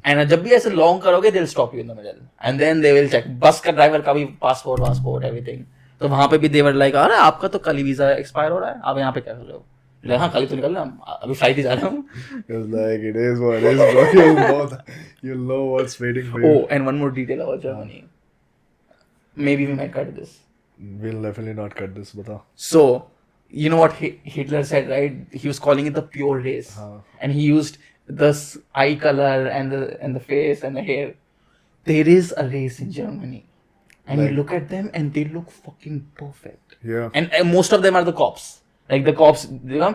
And जब भी ऐसे लॉन्ग करोगे they'll stop you in the middle and then they will check. बस का ड्राइवर का भी पासपोर्ट everything. तो वहाँ पे भी they were like अरे आपका तो कल ही वीजा एक्सपायर हो रहा है, आप यहाँ पे क्या कर रहे हो? हाँ कल ही तो निकल रहे हैं, अभी फ्लाइट ही जा रहे हूँ. It was like it is what it is, bro. You'll know what's waiting for you. Oh, and one more detail about Germany. Maybe we might cut this. We'll definitely not cut this, bata. So, you know what Hitler said, right? He was calling it the pure race, and he used the eye color and the face and the hair. There is a race in Germany, and Like- you look at them and they look fucking perfect. Yeah. And most of them are the cops. Like the cops, you know,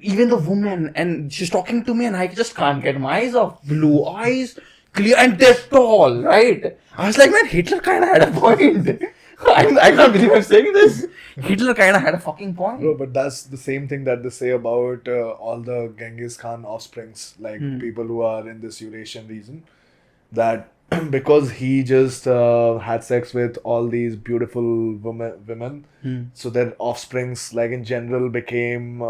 even the woman, and she's talking to me, and I just can't get my eyes off. Blue eyes, clear, and they're tall, right? I was like, man, Hitler kind of had a point. I can't believe I'm saying this. Hitler kind of had a fucking point. Bro, but that's the same thing that they say about all the Genghis Khan offsprings, like people who are in this Eurasian region, that because he just had sex with all these beautiful women, so their offsprings, like in general, became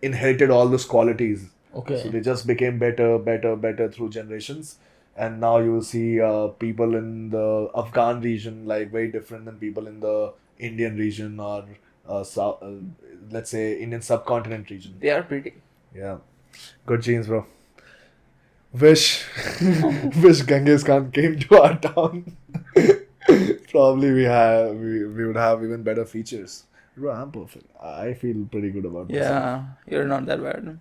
inherited all those qualities. Okay. So they just became better through generations. And now you will see people in the Afghan region like very different than people in the Indian region or let's say Indian subcontinent region. They are pretty. Yeah, good genes, bro. Wish Genghis Khan came to our town. Probably we would have even better features. Bro, I'm perfect. I feel pretty good about this. Yeah, you're not that bad.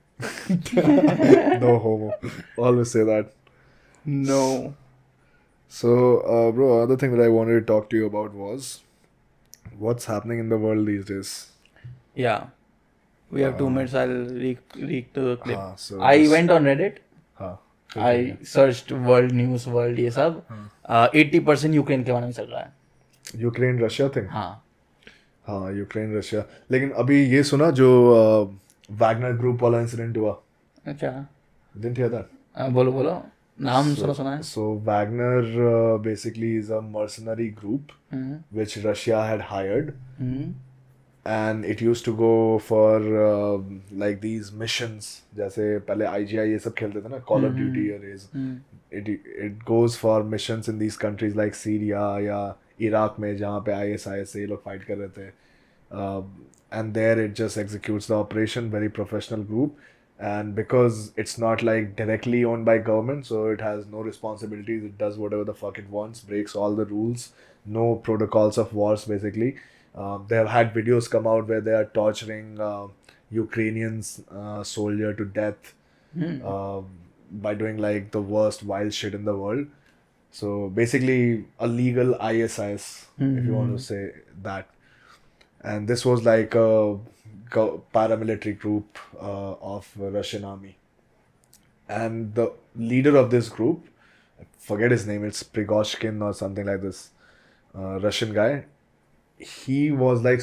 No homo. Always say that. No. So, bro, other thing that I wanted to talk to you about was what's happening in the world these days. Yeah. We have 2 minutes. I'll read the clip. So I just- went on Reddit. हाँ, I searched world news, world ये सब. 80% Ukraine के बारे में चल रहा है. Ukraine Russia thing. हाँ. Ukraine Russia. लेकिन अभी ये सुना जो वैगनर ग्रुप वाला इंसिडेंट हुआ. अच्छा. Didn't hear that. बोलो. नाम सुना है. So Wagner basically is a mercenary group which Russia had hired, and it used to go for like these missions. जैसे पहले IGI ये सब खेलते थे ना, Call of Duty or it goes for missions in these countries like Syria या Iraq में जहाँ पे ISIS से ये लोग fight कर रहे थे. And there it just executes the operation. Very professional group. And because it's not like directly owned by government, so it has no responsibilities. It does whatever the fuck it wants, breaks all the rules, no protocols of wars basically. They have had videos come out where they are torturing Ukrainians soldier to death by doing like the worst wild shit in the world. So basically a legal ISIS, if you want to say that. And this was like a paramilitary group of Russian army, and the leader of this group, I forget his name, it's Prigozhin or something like this, Russian guy. He was like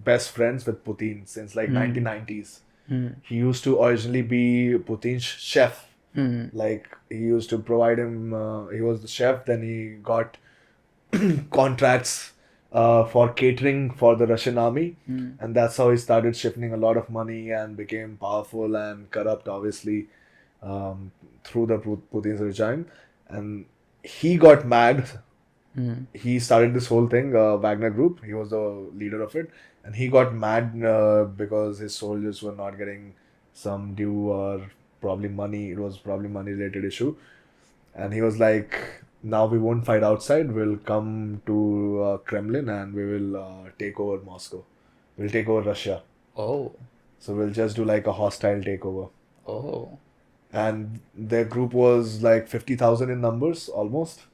best friends with Putin since like 1990s. He used to originally be Putin's chef. Like he used to provide him, he was the chef, then he got contracts for catering for the Russian army, and that's how he started shifting a lot of money and became powerful and corrupt, obviously, through the Putin's regime. And he got mad He started this whole thing, Wagner Group. He was the leader of it, and he got mad because his soldiers were not getting some due or probably money. It was probably money related issue, and he was like, "Now we won't fight outside. We'll come to Kremlin and we will take over Moscow. We'll take over Russia. Oh. So we'll just do like a hostile takeover." Oh. And their group was like 50,000 in numbers almost.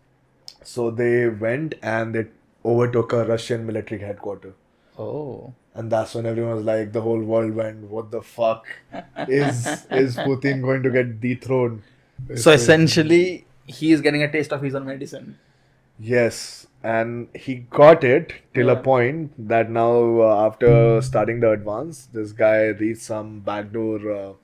So they went and they overtook a Russian military headquarters. Oh. And that's when everyone was like, the whole world went, what the fuck? Is Putin going to get dethroned? So essentially, he is getting a taste of his own medicine. Yes, and he got it till a Yeah. point that now, after starting the advance, this guy reached some backdoor,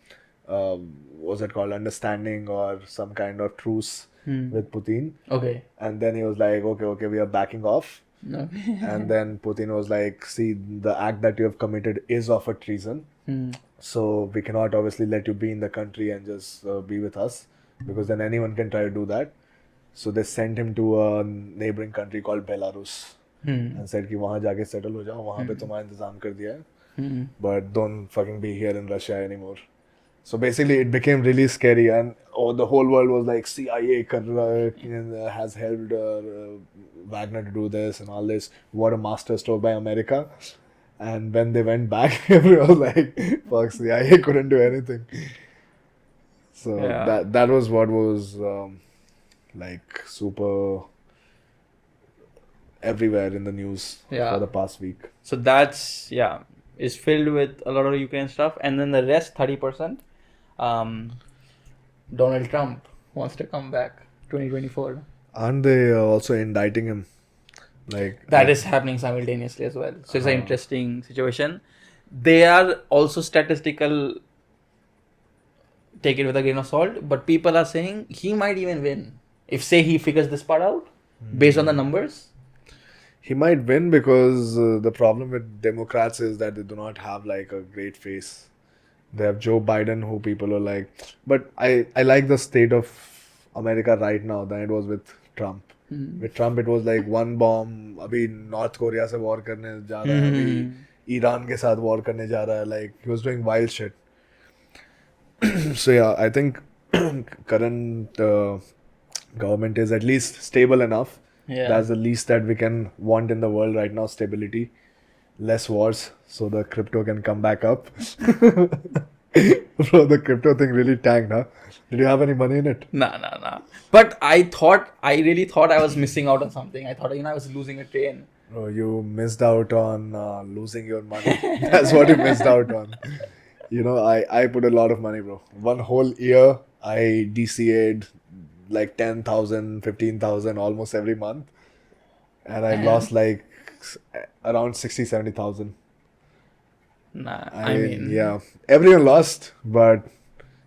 what's it called, understanding or some kind of truce with Putin. Okay. And then he was like, okay, we are backing off. No. And then Putin was like, see, the act that you have committed is of a treason. So we cannot obviously let you be in the country and just be with us, because then anyone can try to do that. So they sent him to a neighboring country called Belarus and said कि वहाँ जाके settle हो जाओ, वहाँ पे तुम्हारा इंतजाम कर दिया है, but don't fucking be here in Russia anymore. So basically it became really scary, and the whole world was like, CIA has helped Wagner to do this and all this. What a masterstroke by America. And when they went back, everyone was like, fuck, CIA couldn't do anything. So Yeah. that was what was like super everywhere in the news Yeah. for the past week. So that's, yeah, is filled with a lot of Ukraine stuff. And then the rest, 30%, Donald Trump wants to come back 2024. Aren't they also indicting him? Like That is happening simultaneously as well. So it's an interesting situation. They are also statistical, take it with a grain of salt, but people are saying he might even win. If, say, he figures this part out based on the numbers. he might win because the problem with Democrats is that they do not have like a great face. They have Joe Biden, who people are like, but I like the state of America right now than it was with Trump. With Trump, it was like one bomb. अभी North Korea से war करने जा रहा है, अभी Iran के साथ war करने जा रहा है. Like he was doing wild shit. So yeah, I think current government is at least stable enough. Yeah. That's the least that we can want in the world right now: stability, less wars, so the crypto can come back up. Bro, the crypto thing really tanked, huh? Did you have any money in it? Nah. But I really thought I was missing out on something. I thought, I was losing a train. Bro, you missed out on losing your money. That's what you missed out on. I put a lot of money, bro. One whole year, I DCA'd like 10,000, 15,000 almost every month. And I lost like around 60, 70,000. Nah, I mean, yeah, everyone lost, but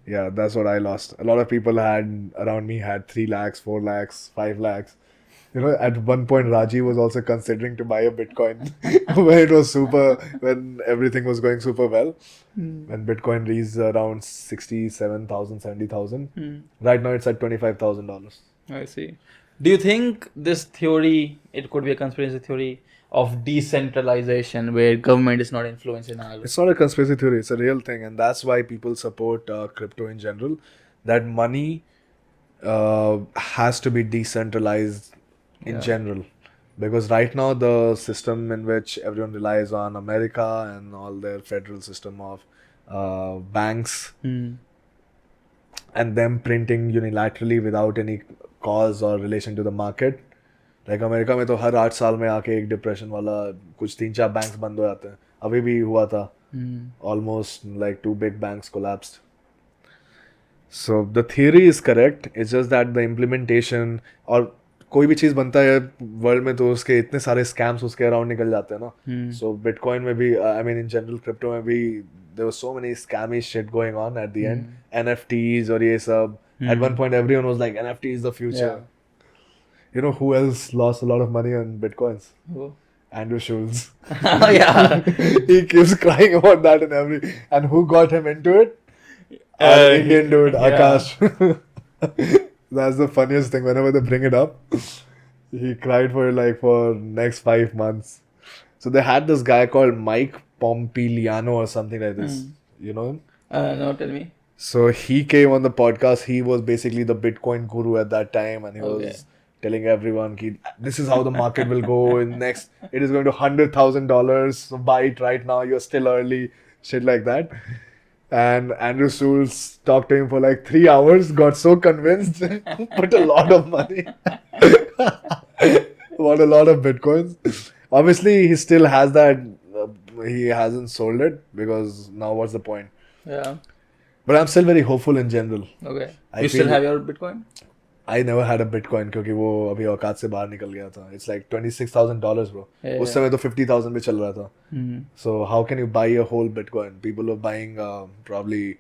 yeah, that's what I lost. A lot of people around me had 3 lakhs, 4 lakhs, 5 lakhs. At one point, Raji was also considering to buy a Bitcoin when everything was going super well. When Bitcoin reached around 67,000, 70,000. Right now, it's at $25,000. I see. Do you think this theory, it could be a conspiracy theory of decentralization where government is not influencing our... It's not a conspiracy theory, it's a real thing, and that's why people support crypto in general. That money has to be decentralized in general, because right now the system in which everyone relies on America and all their federal system of banks and them printing unilaterally without any cause or relation to the market. Like America में तो हर 8 साल में आके एक depression वाला कुछ 3-4 banks बंद हो जाते हैं. अभी भी हुआ था. Almost like 2 big banks collapsed. So the theory is correct. It's just that the implementation, और कोई भी चीज़ बनता है वर्ल्ड में तो उसके इतने सारे स्कैम्स उसके अराउंड निकल जाते हैं ना. So Bitcoin में भी, I mean in general crypto में भी there was so many scammy shit going on at the end. NFTs और ये सब. At one point everyone was like NFT is the future. Yeah. You know who else lost a lot of money on Bitcoins? Who? Andrew Schultz. Oh, yeah. He keeps crying about that and who got him into it? Indian dude, yeah. Akash. That's the funniest thing. Whenever they bring it up, He cried for it like for next 5 months. So they had this guy called Mike Pompiliano or something like this. You know him? No, tell me. So he came on the podcast. He was basically the Bitcoin guru at that time, and he Okay. was telling everyone, ki, this is how the market will go in next. It is going to $100,000. So buy it right now. You're still early. Shit like that. And Andrew Schulz talked to him for like 3 hours. Got so convinced, put a lot of money, bought a lot of bitcoins. Obviously, he still has that. He hasn't sold it because now what's the point? Yeah. But I'm still very hopeful in general. Okay. I You still feel- have your Bitcoin? I never had a Bitcoin क्योंकि वो अभी औकात से बाहर निकल गया था. It's like $26,000 bro. Yeah. उस समय तो 50,000 भी चल रहा था. Hmm. So how can you buy a whole Bitcoin? People are buying probably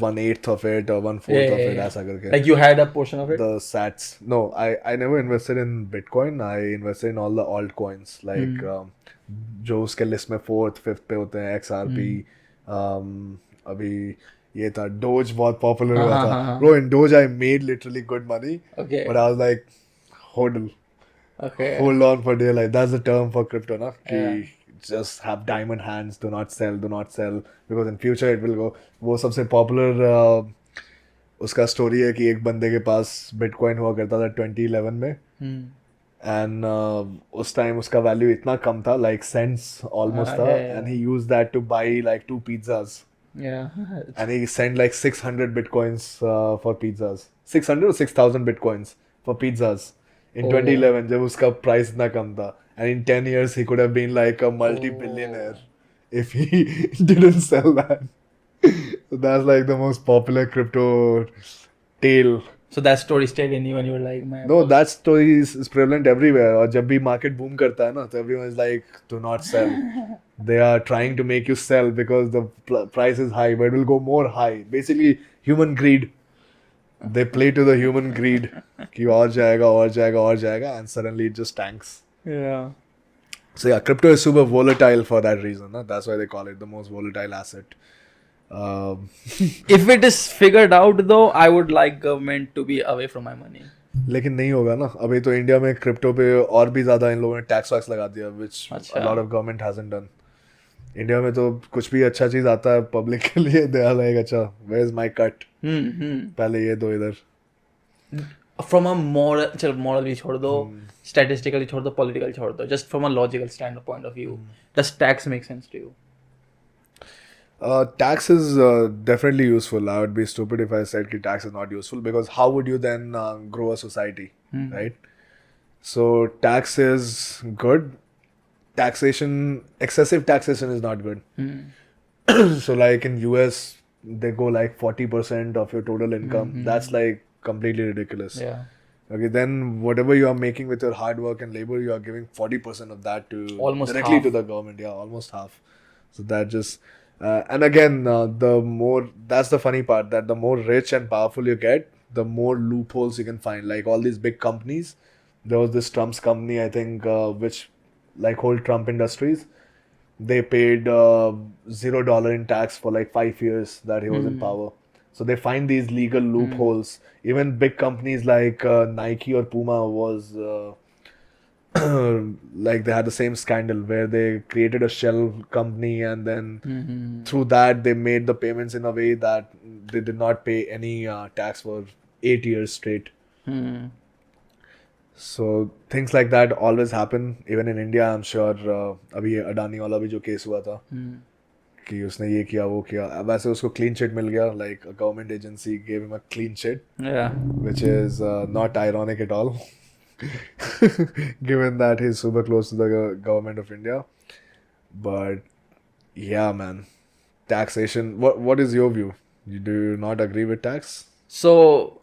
1/8 of it or 1/4 of it ऐसा करके. Like you had a portion of it? The sats. No, I never invested in Bitcoin. I invested in all the altcoins like जो उसके list में 4th 5th पे होते हैं XRP. अभी ये था Doge बहुत popular हुआ था. Bro, in Doge I made literally good money. Okay. But I was like, hodl. Okay. Hold on for dear life. That's the term for crypto, na? कि Yeah. just have diamond hands. Do not sell. Do not sell. Because in future it will go. वो सबसे popular उसका story है कि एक बंदे के पास Bitcoin हुआ करता था 2011 में. Hmm. And उस time उसका value इतना कम था, like cents almost था. yeah. And he used that to buy like 2 pizzas. Yeah. And he sent like 600 bitcoins for pizzas. 600 or 6,000 bitcoins for pizzas in Oh. 2011 जब उसका price इतना कम था. And in 10 years he could have been like a multi-billionaire if he didn't sell that. So that's like the most popular crypto tale. So that story stayed in you and you were like, man. No, that story is prevalent everywhere. और जब भी market boom करता है ना, तो everyone is like, do not sell. They are trying to make you sell because the price is high, but it will go more high. Basically, human greed. They play to the human greed. कि और जाएगा, और जाएगा, और जाएगा, and suddenly it just tanks. Yeah. So yeah, crypto is super volatile for that reason. No? That's why they call it the most volatile asset. If it is figured out though, I would like government to be away from my money. लेकिन नहीं होगा ना. अभी तो India में crypto पे और भी ज़्यादा इन लोगों ने टैक्स वैक्स लगा दिया, which a lot of government hasn't done. India में तो कुछ भी अच्छा चीज़ आता है पब्लिक के लिए, they are like, अच्छा, where is my cut? पहले ये दो इधर. From a moral भी छोड़ दो, statistically छोड़ दो, political छोड़ दो, just from a logical standpoint of view, does tax make sense to you? Tax is definitely useful. I would be stupid if I said that tax is not useful, because how would you then grow a society, right? So tax is good. Excessive taxation is not good. So like in US, they go like 40% of your total income. That's like completely ridiculous. Yeah. Okay, then whatever you are making with your hard work and labor, you are giving 40% of that to Almost directly half. to the government. Yeah, almost half. So that just and again, that's the funny part, that the more rich and powerful you get, the more loopholes you can find. Like all these big companies, there was this Trump's company, I think, which like whole Trump Industries, they paid $0 in tax for like 5 years that he was in power. So they find these legal loopholes. Even big companies like Nike or Puma was like they had the same scandal where they created a shell company, and then through that they made the payments in a way that they did not pay any tax for 8 years straight. So things like that always happen. Even in India, I'm sure अभी ये अडानी वाला भी जो case हुआ था कि उसने ये किया वो किया, वैसे उसको clean chit मिल गया, like a government agency gave him a clean chit, Yeah. which is not ironic at all, given that he's super close to the government of India. But yeah, man, taxation. What is your view? Do you not agree with tax? So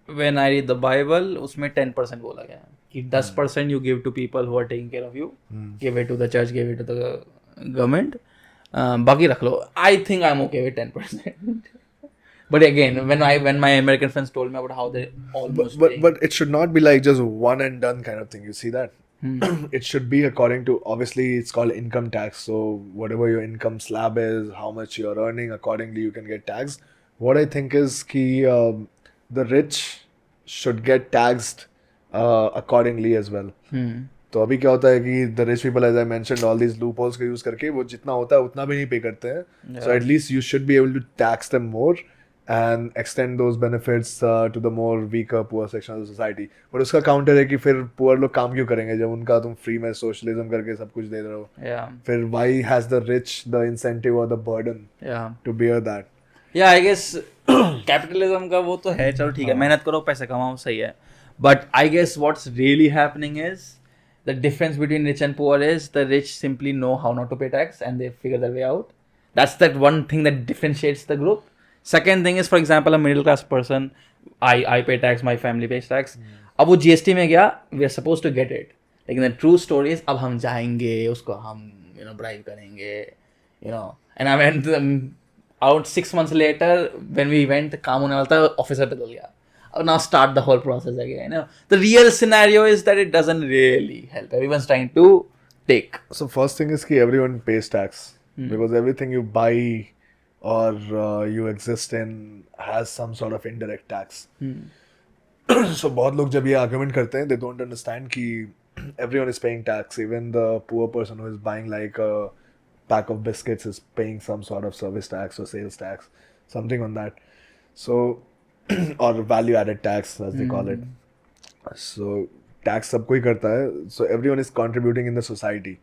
when I read the Bible, उसमें 10% बोला गया है कि 10% you give to people who are taking care of you, give it to the church, give it to the government, बाकी रख लो. I think I'm okay with 10%. But again, when my American friends told me about how they almost But it should not be like just one and done kind of thing. You see that? It should be according to, obviously it's called income tax. So whatever your income slab is, how much you're earning, accordingly you can get taxed. What I think is the rich should get taxed accordingly as well. तो अभी क्या होता है कि the rich people, as I mentioned, all these loopholes को use करके वो जितना होता है उतना भी नहीं पे करते हैं. So at least you should be able to tax them more and extend those benefits to the more weaker, poor section of the society. But उसका counter है कि फिर poor लोग काम क्यों करेंगे जब उनका तुम free में socialism करके सब कुछ दे रहे हो. Yeah. फिर why has the rich the incentive or the burden Yeah. to bear that? Yeah, I guess capitalism का वो तो है, चलो ठीक है, मेहनत करो पैसे कमाओ, सही है. But I guess what's really happening is the difference between rich and poor is the rich simply know how not to pay tax and they figure their way out. That's that one thing that differentiates the group. Second thing is, for example, a middle class person, I pay tax, my family pays tax. अब वो GST में गया, we are supposed to get it. लेकिन the true story is अब हम जाएंगे, उसको हम bribe करेंगे, and I went out 6 months later when we went, काम होने वाला था, officer बदल गया. Now start the whole process again. The real scenario is that it doesn't really help. Everyone's trying to take. So first thing is कि everyone pays tax because everything you buy or you exist in has some sort of indirect tax. So बहुत लोग जब ये argument करते हैं, they don't understand कि everyone is paying tax. Even the poor person who is buying like a pack of biscuits is paying some sort of service tax or sales tax, something on that. So or value added tax as they call it. So tax सबको ही करता है. So everyone is contributing in the society.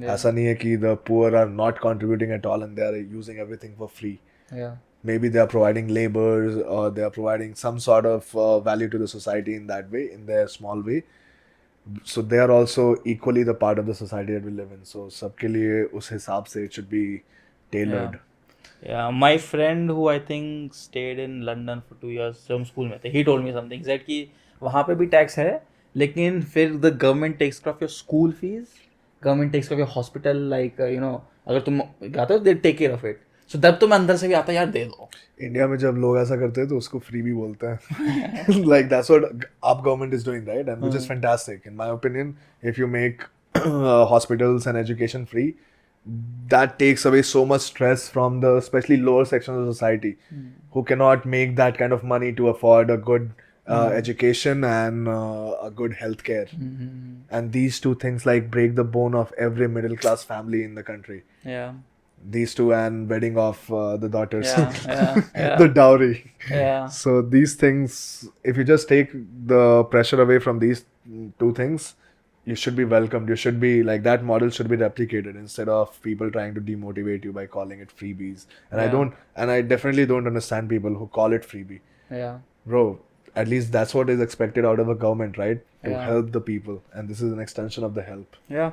ऐसा नहीं है कि the poor are not contributing at all and they are using everything for free. Yeah. Maybe they are providing labors or they are providing some sort of value to the society in that way, in their small way. So they are also equally the part of the society that we live in. So सबके लिए उस हिसाब से it should be tailored. Yeah, my friend who I think stayed in London for 2 years, जब हम school में थे, he told me something. He said कि वहाँ पे भी टैक्स है, लेकिन फिर the government takes care of your school fees, government takes care of your hospital, like अगर तुम जाते हो, they take care of it. So तब तुम्हें अंदर से भी आता है, यार दे दो. इंडिया में जब लोग ऐसा करते हैं तो उसको फ्री भी बोलते हैं. Like that's what our government is doing, right? And which is fantastic. In my opinion, if you make hospitals and education free, that takes away so much stress from the especially lower sections of society who cannot make that kind of money to afford a good education and a good healthcare. And these two things like break the bone of every middle class family in the country. Yeah. These two and wedding off the daughters. Yeah. The dowry. Yeah. So these things, if you just take the pressure away from these two things, you should be welcomed. You should be like that model should be replicated instead of people trying to demotivate you by calling it freebies. And I definitely don't understand people who call it freebie. Yeah. Bro, at least that's what is expected out of a government, right? To Yeah. help the people. And this is an extension of the help. Yeah.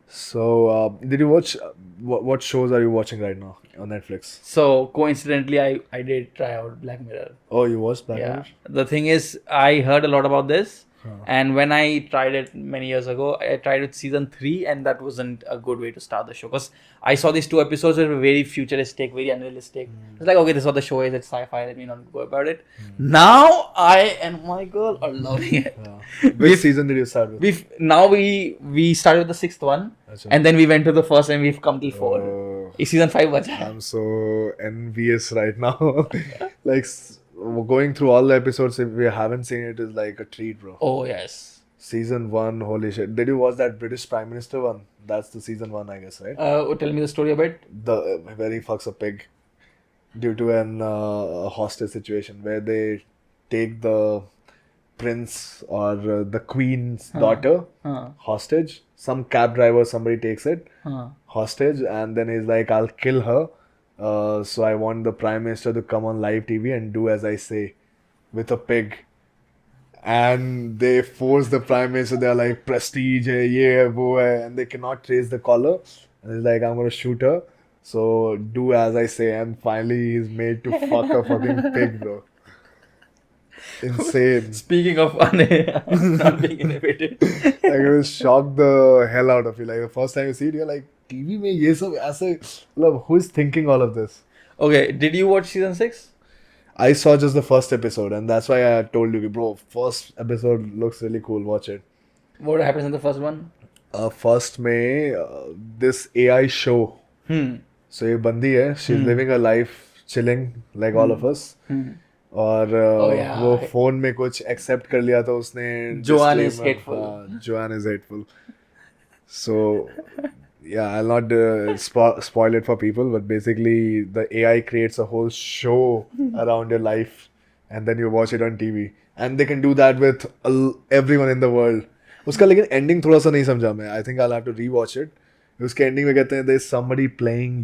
So, did you watch, what shows are you watching right now on Netflix? So coincidentally, I did try out Black Mirror. Oh, you watched Black Yeah. Mirror? The thing is, I heard a lot about this. And when I tried it many years ago, I tried it season 3, and that wasn't a good way to start the show because I saw these 2 episodes that were very futuristic, very unrealistic. It's like, okay, this is what the show is. It's sci-fi. Let me not go about it. Now I and my girl are loving it. Which season did you start with? We started with the 6th one, Achha. and then we went to the first, and we've come till 4. It's season 5 bacha hai. I'm so envious right now. Like going through all the episodes, if we haven't seen it, is like a treat, bro. Oh yes. Season 1, holy shit. Did you watch that British Prime Minister one? That's the season 1, I guess, right? Tell me the story a bit. The where he fucks a pig due to an hostage situation where they take the prince or the queen's daughter hostage. Some cab driver, somebody takes it hostage, and then he's like, I'll kill her. So I want the Prime Minister to come on live TV and do as I say with a pig. And they force the Prime Minister, they're like, prestige hai, ye hai, wo hai, and they cannot trace the collar. And he's like, I'm gonna shoot her. So do as I say, and finally he's made to fuck a fucking pig, bro. Insane. Speaking of not being innovated. Like it will shock the hell out of you. Like the first time you see it, you're like, TV में ये सब ऐसे, मतलब who is thinking all of this? Okay, did you watch season 6? I saw just the first episode, and that's why I told you, bro, first episode looks really cool. Watch it. What happens in the first one? First में this AI show. So ये बंदी है, she's living her life chilling like all of us. और Oh, yeah. वो phone में कुछ accept कर लिया था उसने. Joanne is disclaimer. hateful. हाँ, Joanne is hateful. So yeah, I'll not spoil it for people, but basically the AI creates a whole show around your life, and then you watch it on TV, and they can do that with everyone in the world. उसका लेकिन ending थोड़ा सा नहीं समझा मैं. I think I'll have to rewatch it. उसके ending में कहते हैं there's somebody playing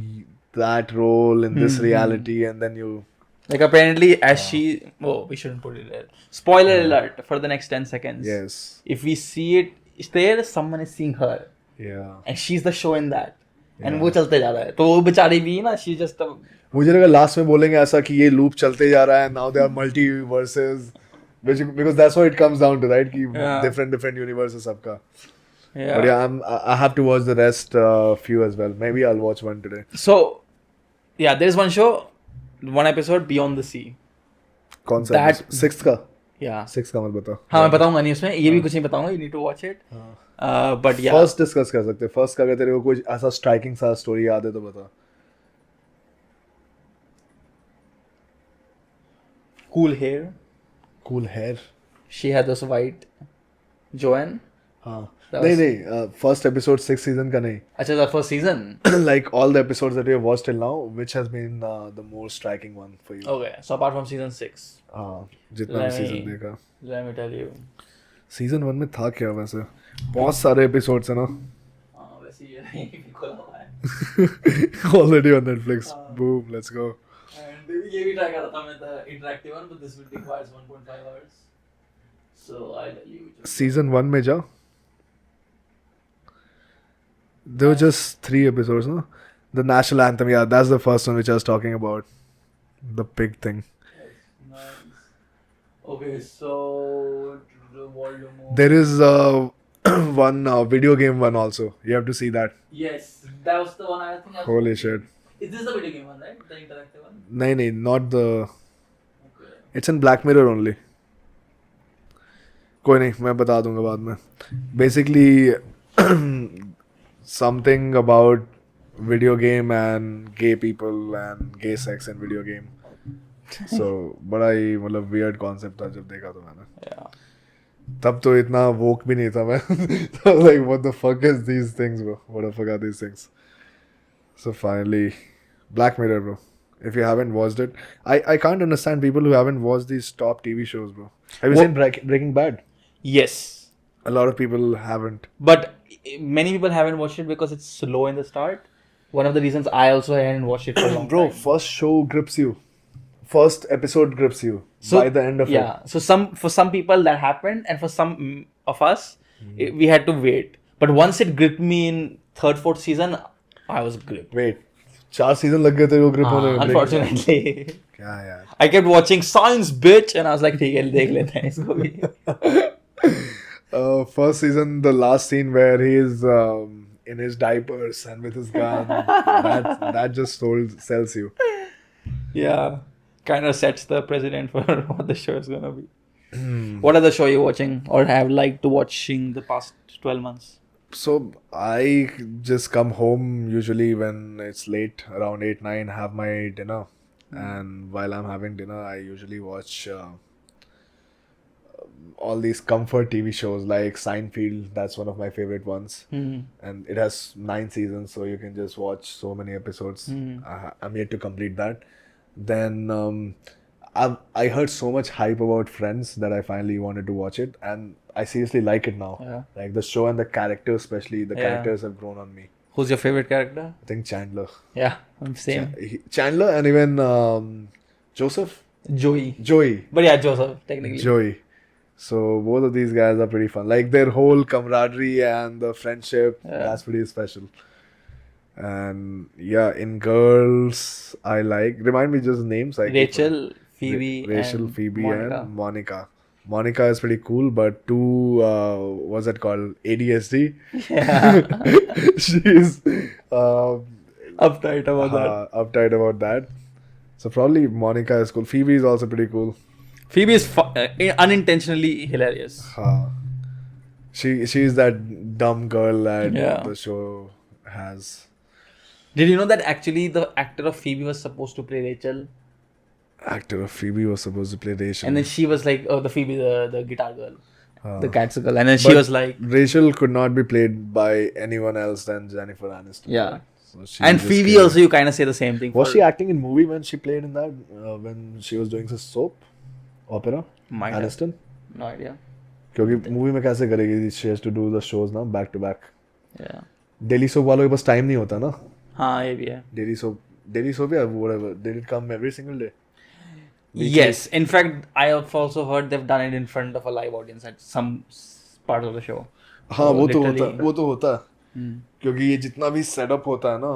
that role in this reality, and then you. Like apparently, as she, oh, we shouldn't put it there. Spoiler alert for the next 10 seconds. Yes. If we see it, there someone is seeing her, Yeah. and she's the show in that. And वो चलते जा रहा है, तो वो बेचारी भी ना, she just मुझे लगा लास्ट में बोलेंगे ऐसा कि ये लूप चलते जा रहा है. Now there are multiverses, because that's what it comes down to, right? कि different universes सबका. yeah. But yeah, I have to watch the rest few as well. Maybe I'll watch one today. So yeah, there is one show, one episode, Beyond the Sea. कौन सा? Sixth का? Yeah. Sixth का मत बता. हाँ मैं बताऊंगा नहीं उसमें, ये भी कुछ नहीं बताऊंगा. You need to watch it. But yeah. First discuss कर सकते. First का अगर तेरे को कुछ ऐसा striking सा story याद है तो बता. Cool hair. Cool hair. She had this white. Joanne. हाँ. That नहीं was- नहीं. First episode 6th season का नहीं. अच्छा, the first season. Like all the episodes that we have watched till now, which has been the more striking one for you? Okay, so apart from season 6, हाँ, जितना भी Let me- season देखा. let me tell you. Season 1 में था क्या वैसे? बहुत सारे एपिसोड्स है ना. वैसे ये खोला हुआ है. Already on Netflix. Boom, let's go. And ये भी try कर रहा था मैं, the interactive one, but this will require 1.5 hours. So I'll tell you. Season 1 में जा. There were just 3 episodes, no? The national anthem, yeah, that's the first one which I was talking about. The pig thing. Nice. Okay, so the volume. There is one video game one also. You have to see that. Yes, that was the one I think. Holy shit. Is this the video game one, right? The interactive one. No, not the. Okay. It's in Black Mirror only. कोई नहीं, मैं बता दूंगा बाद में. Basically, something about video game and gay people and gay sex in video game. So बड़ा ही मतलब weird concept था जब देखा तो मैंने. Yeah. तब तो इतना woke भी नहीं था मैं. I was like, what the fuck is these things, bro? What the fuck are these things? So finally, Black Mirror, bro. If you haven't watched it, I can't understand people who haven't watched these top TV shows, bro. Have you seen Breaking Bad? Yes. A lot of people haven't. But many people haven't watched it because it's slow in the start. One of the reasons I also hadn't watched it for a long Bro, time. first show grips you. First episode grips you by the end of it. Yeah. So for some people that happened, and for some of us, we had to wait. But once it gripped me in 3rd, 4th season, I was gripped. Wait, 4 season लग गए थे वो grip होने में. Unfortunately. क्या यार? I kept watching Science Bitch and I was like, ठीक है, देख लेते हैं इसको भी. First season, the last scene where he is in his diapers and with his gun, that just sells you. Yeah. Kind of sets the precedent for what the show is going to be. What other show you're watching or have liked to watching the past 12 months? So I just come home usually when it's late, around 8, 9, have my dinner. And while I'm having dinner, I usually watch all these comfort TV shows like Seinfeld. That's one of my favorite ones. And it has 9 seasons, so you can just watch so many episodes. I'm yet to complete that. Then I heard so much hype about Friends that I finally wanted to watch it, and I seriously like it now. Yeah. Like the show and the characters, especially the Yeah. characters have grown on me. Who's your favorite character? I think Chandler. Yeah, I'm same. Chandler and even Joseph. Joey. But yeah, Joseph, technically. Joey. So both of these guys are pretty fun. Like their whole camaraderie and the friendship, that's pretty special. And yeah, in girls, I like. Remind me just names. I keep Rachel, Phoebe, Rachel, and Phoebe, Monica. and Monica. Monica is pretty cool, but what's that called? ADSD. Yeah. She's Uptight about that. uptight about that. So probably Monica is cool. Phoebe is also pretty cool. Phoebe is unintentionally hilarious. She's that dumb girl that Yeah. the show has. Did you know that actually the actor of Phoebe was supposed to play Rachel? Actor of Phoebe was supposed to play Rachel. And then she was like, oh, the Phoebe, the guitar girl, Uh, the cat's girl. And then she but was like, Rachel could not be played by anyone else than Jennifer Aniston. yeah. right? So she And just Phoebe carried- also, you kind of say the same thing. Was for- she acting in movie when she played in that? When she was doing some soap opera? Might have. Aniston? No idea. क्योंकि movie में कैसे करेगी? She has to do the shows ना back to back. Yeah. Daily soap वालों के पास time नहीं होता ना. हाँ, ये भी है. Daily soap या whatever. Did it come every single day? Weekly? Yes. In fact, I have also heard they've done it in front of a live audience at some part of the show. हाँ So वो तो literally- होता वो तो होता है Hmm. क्योंकि ये जितना भी सेटअप होता है ना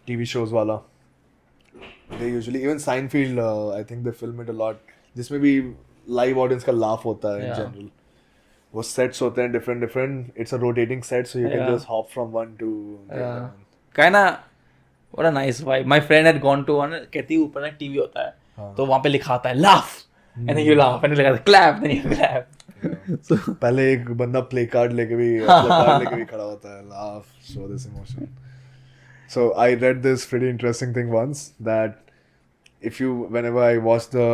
टीवी शोज वाला they usually even Seinfeld I think they film it a lot जिसमें भी लाइव ऑडियंस का लाफ होता है in Yeah. general वो सेट्स होते हैं different it's a rotating set so you can Yeah. just hop from one to the other Yeah. one. Kinda, what a nice vibe. My friend had gone to one, कहती ऊपर ना TV होता है, हाँ. तो वहाँ पे लिखा होता है laugh, and then you laugh, and then लिखा clap, then you clap. So, पहले एक बंदा प्ले कार्ड लेके भी खड़ा होता है laugh show this emotion so I read this pretty interesting thing once that if you whenever I watch the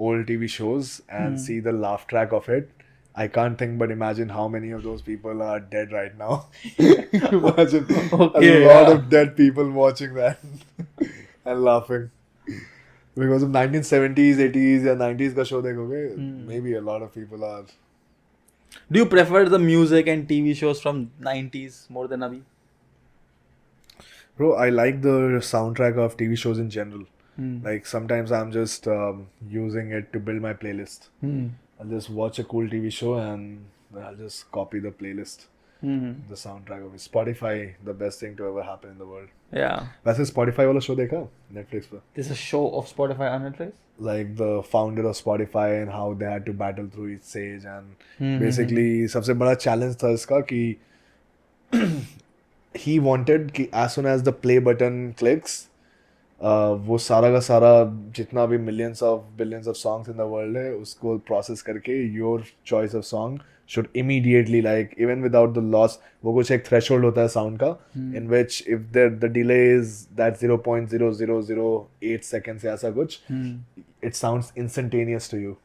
old TV shows and see the laugh track of it I can't think but imagine how many of those people are dead right now imagine Okay, a lot yeah. of dead people watching that and laughing because of 1970s 80s या 90s का show देखोगे maybe a lot of people are do you prefer the music and TV shows from 90s more than abhi? Bro, I like the soundtrack of TV shows in general. Like sometimes I'm just using it to build my playlist. I'll just watch a cool TV show and I'll just copy the playlist, the soundtrack of it. Spotify, the best thing to ever happen in the world. Yeah. वैसे Spotify वाला show देखा Netflix पे? There's a show of Spotify on Netflix? Like the founder of Spotify and how they had to battle through each stage and basically सबसे बड़ा challenge था इसका कि he wanted कि as soon as the play button clicks वो सारा का सारा जितना भी millions of billions of songs in the world है उसको process करके your choice of song should immediately like even without the loss वो कुछ एक threshold होता है sound का in which if the delay is that 0.0008 seconds या ऐसा कुछ it sounds instantaneous to you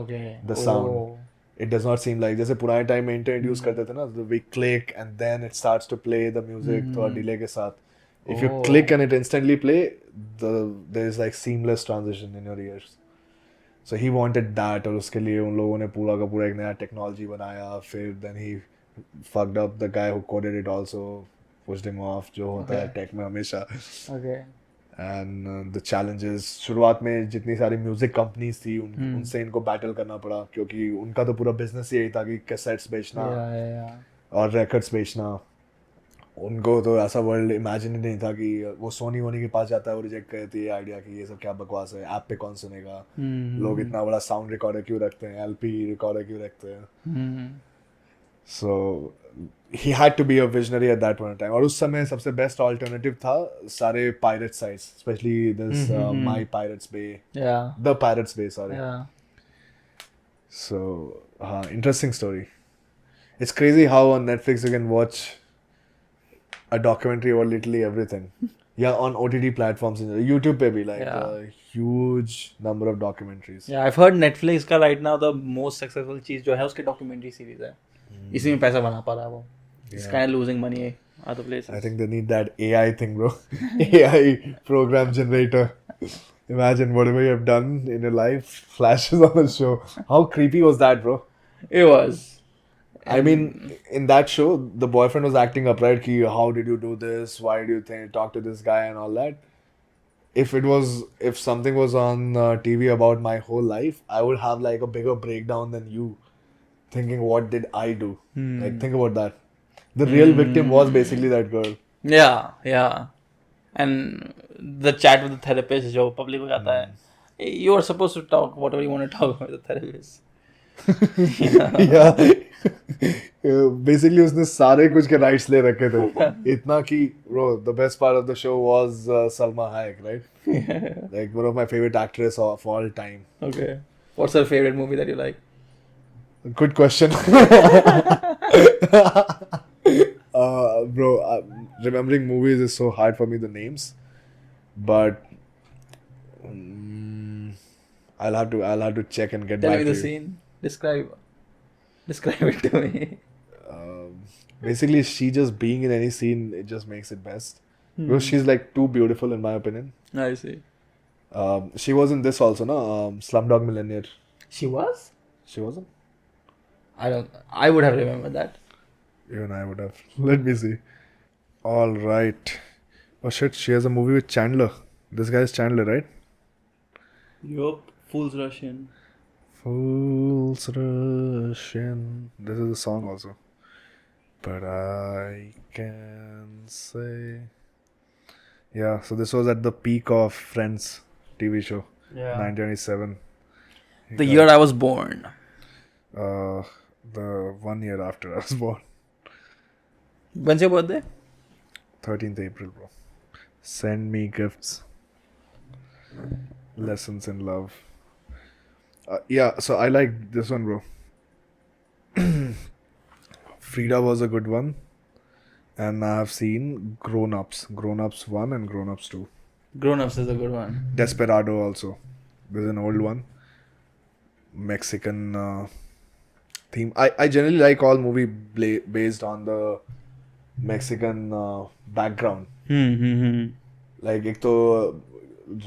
Okay. the sound. It does not seem like जैसे पुराने टाइम में इंटरनेट यूज करते थे ना we click and then it starts to play the music थोड़ा डिले के साथ if you click and it instantly play there is like seamless transition in your ears so he wanted that और उसके लिए उन लोगों ने पूरा का पूरा एक नया टेक्नोलॉजी बनाया फिर then he fucked up the guy who coded it also pushed him off जो होता है टेक में हमेशा Okay. एंड द चैलेंजेस शुरुआत में जितनी सारी म्यूजिक कंपनीज थी उनसे इनको बैटल करना पड़ा क्योंकि उनका तो पूरा बिजनेस यही था कि कैसेट्स बेचना Yeah. और रिकॉर्ड्स बेचना उनको तो ऐसा वर्ल्ड इमेजिन ही नहीं था कि वो सोनी वोनी के पास जाता है वो रिजेक्ट करती है आइडिया कि ये सब क्या बकवास है ऐप पे कौन सुनेगा लोग इतना बड़ा साउंड रिकॉर्डर क्यों रखते हैं एलपी रिकॉर्डर क्यों रखते हैं सो he had to be a visionary at that point in time और उस समय सबसे बेस्ट ऑल्टरनेटिव था सारे pirate sites specially this my pirates bay Yeah. The pirates bay sorry Yeah. so interesting story it's crazy how on Netflix you can watch a documentary about literally everything yeah on OTT platforms in YouTube पे भी like Yeah. a huge number of documentaries Yeah, I've heard Netflix का right now the most successful चीज जो है उसकी documentary series है. इसी में पैसा बना पा रहा है वो. It's kind of losing money other places. I think they need that AI thing, bro. AI program generator. Imagine whatever you have done in your life flashes on the show. How creepy was that, bro? It was. I mean, in that show, the boyfriend was acting upright. Ki, how did you do this? Why do you talk to this guy and all that? If something was on TV about my whole life, I would have like a bigger breakdown than you, thinking, what did I do? Like, think about that. The real victim was basically that girl. Yeah. And the chat with the therapist जो public हो जाता है. You are supposed to talk whatever you want to talk with the therapist. Yeah. Basically उसने सारे कुछ के rights ले रखे थे. इतना कि bro, the best part of the show was Salma Hayek, right? Like one of my favorite actresses of all time. Okay. What's your favorite movie that you like? Good question. Bro, remembering movies is so hard for me, the names. But I'll have to check and get Tell back me to the you. scene. Describe it to me. Basically, she just being in any scene, it just makes it best. Because Hmm. she's like too beautiful in my opinion. I see. She was in this also, no? Slumdog Millionaire. She was? She wasn't? I would have remembered that. Even I would have. Let me see. All right. Oh shit, she has a movie with Chandler. This guy is Chandler, right? Yup. Fool's Russian. Fools rush in. This is a song also. But I can say. Yeah, so this was at the peak of Friends TV show. Yeah. 1997. The year I was born. Uh, the 1 year after I was born. When's your birthday? 13th April, bro. Send me gifts. Lessons in love. Yeah, so I like this one, bro. Frida was a good one. And I have seen Grown Ups. Grown Ups 1 and Grown Ups 2. Grown Ups is a good one. Desperado also. There's an old one. Mexican theme. I generally like all movie based on the Mexican background. Like एक तो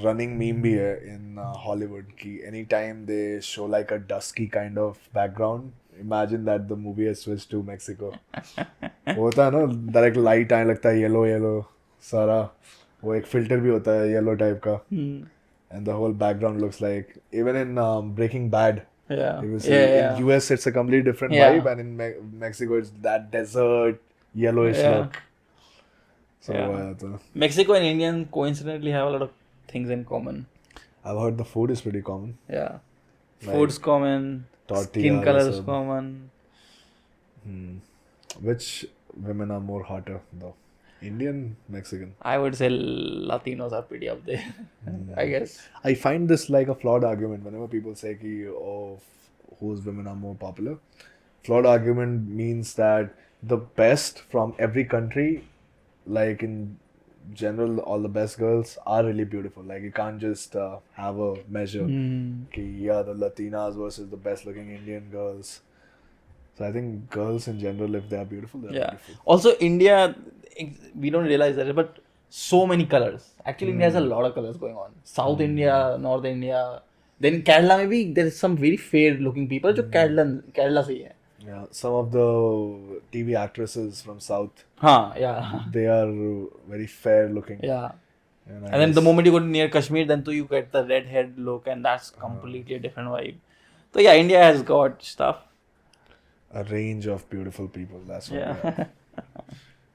running meme भी है in Hollywood कि anytime they show like a dusky kind of background, imagine that the movie has switched to Mexico. होता है ना direct light आने लगता है येलो सारा वो एक फिल्टर भी होता है येलो टाइप का and the whole background looks like even in Breaking Bad. Yeah. You will see Yeah. in US it's a completely different Yeah. vibe, and in Mexico it's that desert yellowish Yeah. look. So Yeah. Mexico and Indian coincidentally have a lot of things in common. I've heard the food is pretty common. Yeah. Like Food's common. tortilla, Skin color is some- common. Which women are more hotter though? Indian, Mexican? I would say Latinos are pretty up there. I guess. I find this like a flawed argument whenever people say ki, oh, whose women are more popular. Flawed argument means that the best from every country, like in general, all the best girls are really beautiful. Like you can't just have a measure. Ki, yeah, the Latinas versus the best looking Indian girls. So I think girls in general, if they are beautiful, they are Yeah. beautiful. Also, India, we don't realize that, but so many colors. Actually, India has a lot of colors going on. South India, North India. Then Kerala, maybe there is some very fair looking people. जो Kerala से ही है. Yeah, some of the TV actresses from South, हाँ, yeah. they are very fair looking. Yeah. And And then the moment you go near Kashmir, then too you get the red haired look, and that's completely a different vibe. So yeah, India has got stuff. a range of beautiful people. That's what we have. Yeah.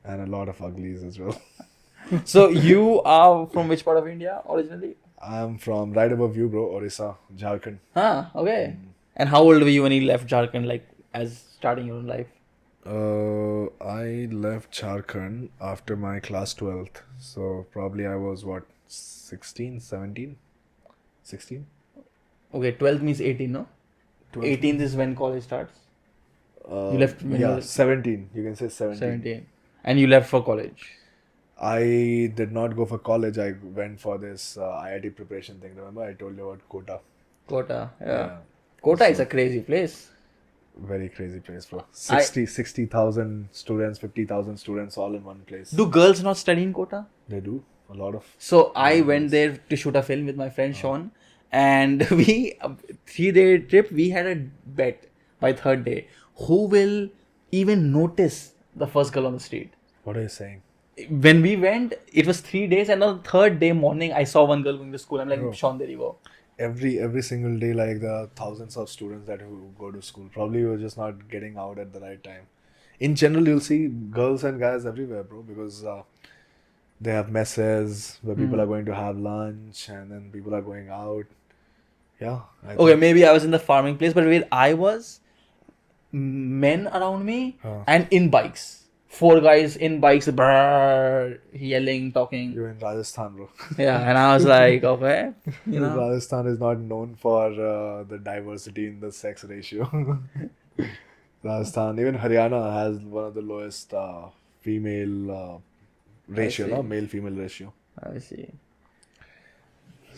And a lot of uglies as well. So you are from which part of India originally? I'm from right above you, bro, Orissa, Jharkhand. Okay. And how old were you when you left Jharkhand, like as starting your own life? I left Jharkhand after my class 12th. So probably I was what, 16, 17? 16? Okay, 12 means 18, no? 12. 18th is when college starts. You left when you Yeah, were 17. You can say 17. 17. And you left for college. I did not go for college. I went for this IIT preparation thing. Remember I told you about Kota? Kota, yeah. Kota is a crazy place. Very crazy place, bro. 60,000 students, 50,000 students all in one place. Do girls not study in Kota? They do. A lot of. So I went there to shoot a film with my friend Sean, and we 3-day trip. We had a bet by third day who will even notice the first girl on the street. What are you saying? When we went, it was 3 days, and on the third day morning, I saw one girl going to school. I'm like, Bro. Sean, there you go. Every single day, like there are thousands of students that who go to school. Probably you're just not getting out at the right time. In general, you'll see girls and guys everywhere, bro, because they have messes where people are going to have lunch, and then people are going out. Yeah. Okay, maybe I was in the farming place, but where I was, men around me and in bikes. 4 guys in bikes, brrr, yelling, talking. You're in Rajasthan, bro. Yeah, and I was like, okay, you know. Rajasthan is not known for the diversity in the sex ratio. Rajasthan, even Haryana has one of the lowest female ratio, see. no? Male-female ratio. I see.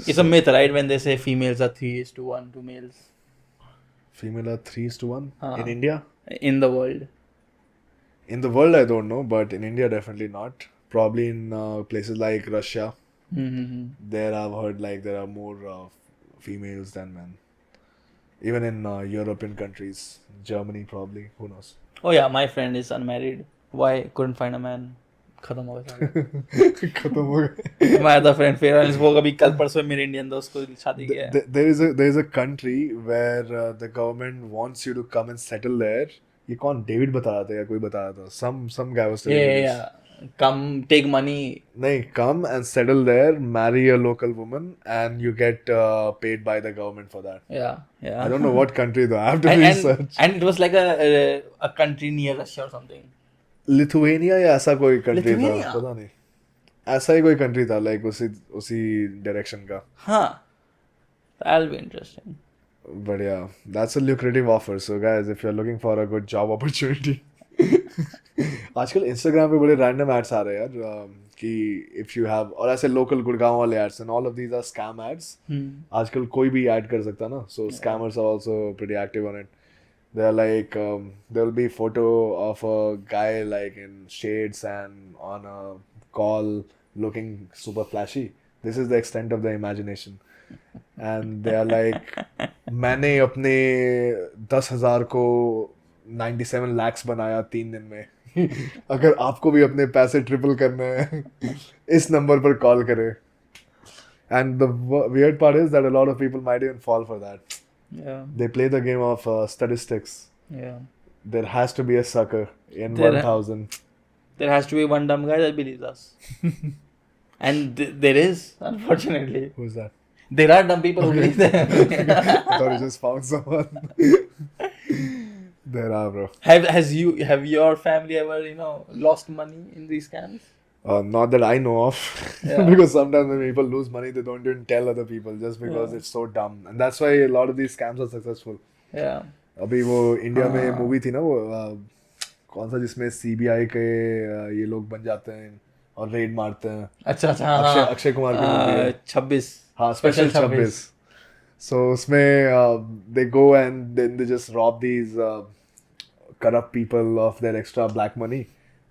It's a myth, right? When they say females are 3:1 to males. Female are 3:1 Uh, in India. In the world. In the world, I don't know, but in India, definitely not. Probably in places like Russia, Mm-hmm. there I've heard like there are more females than men. Even in European countries, Germany probably. Who knows? Oh yeah, my friend is unmarried. Why? Couldn't find a man. खत्म हो गया खत्म हो गए. My other friend फिर वो कभी कल परसों मेरे इंडियन दोस्त को शादी किया है. There is a country where the government wants you to come and settle there. ये कौन डेविड बता रहा था या कोई बता रहा था? Some guy was telling me this. Yeah. Come take money. नहीं, come and settle there, marry a local woman, and you get paid by the government for that. Yeah. I don't know what country though. I have to And research. it was like a country near Russia or something. Lithuania या ऐसा कोई country था, Lithuania? पता नहीं. ऐसा ही कोई country था, like उसी डायरेक्शन का. Huh. That'll be interesting. But yeah, that's a lucrative offer. So guys, if you're looking for a good job opportunity, आजकल इंस्टाग्राम पे बड़े रैंडम एड्स आ रहे हैं यार, कि इफ यू हैव, और ऐसे लोकल गुड़गांव वाले ads and all of these are scam ads. आजकल कोई भी ऐड कर सकता ना, so scammers are also pretty active on it. They're like there will be photo of a guy like in shades and on a call looking super flashy. This is the extent of the imagination. And they are like, मैंने अपने 10,000 को 97 lakhs बनाया 3 दिन में. अगर आपको भी अपने पैसे ट्रिपल करने हैं, इस नंबर पर कॉल करें. And the weird part is that a lot of people might even fall for that. Yeah. They play the game of statistics. Yeah. There has to be a sucker in There- 1,000. There has to be one dumb guy that believes us. And there is, unfortunately. Who's that? There are dumb people who believe I that. thought you just found someone. There are, bro. Have your family ever lost money in these scams? Not that I know of. Yeah. Because sometimes when people lose money, they don't even tell other people just because Yeah. it's so dumb. And that's why a lot of these scams are successful. Yeah. अभी वो India में हाँ. Movie थी ना, वो कौन सा जिसमें सीबीआई के ये लोग बन जाते हैं और रेड मारते हैं. अच्छा अक्षय कुमार की movie है. 26. हाँ, स्पेशल 26. So उसमें they go and then they just rob these corrupt people of their extra black money,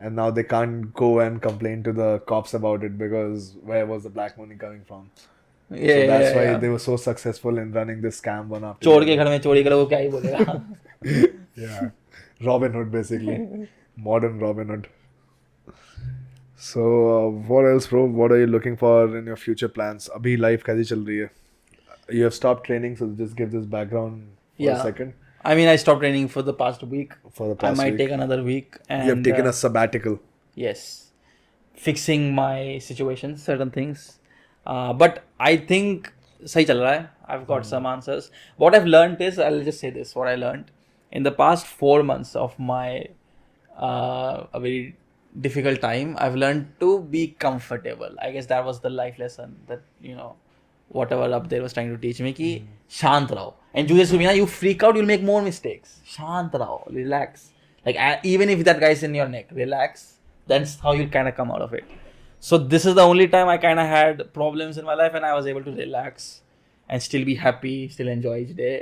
and now they can't go and complain to the cops about it because where was the black money coming from? Yeah, So that's why yeah. they were so successful in running this scam one after चोर the के other. घर में चोरी करो वो क्या ही बोलेगा. Yeah, Robin Hood basically, modern Robin Hood. So what else, bro? What are you looking for in your future plans? अभी life कैसी चल रही है? You have stopped training, so just give this background for Yeah. a second. I mean, I stopped training for the past week. For the I past might week. take another week. And, You have taken a sabbatical. Yes. Fixing my situation, certain things. But I think सही चल रहा है. I've got some answers. What I've learned is, I'll just say this, what I learned. In the past 4 months of my a very difficult time, I've learned to be comfortable. I guess that was the life lesson that, whatever up there was trying to teach me कि शांत रहो. And Julius Subina, you freak out, you'll make more mistakes. शांत रहो, relax. Like even if that guy's in your neck, relax. That's how you kind of come out of it. So this is the only time I kind of had problems in my life, and I was able to relax and still be happy, still enjoy each day.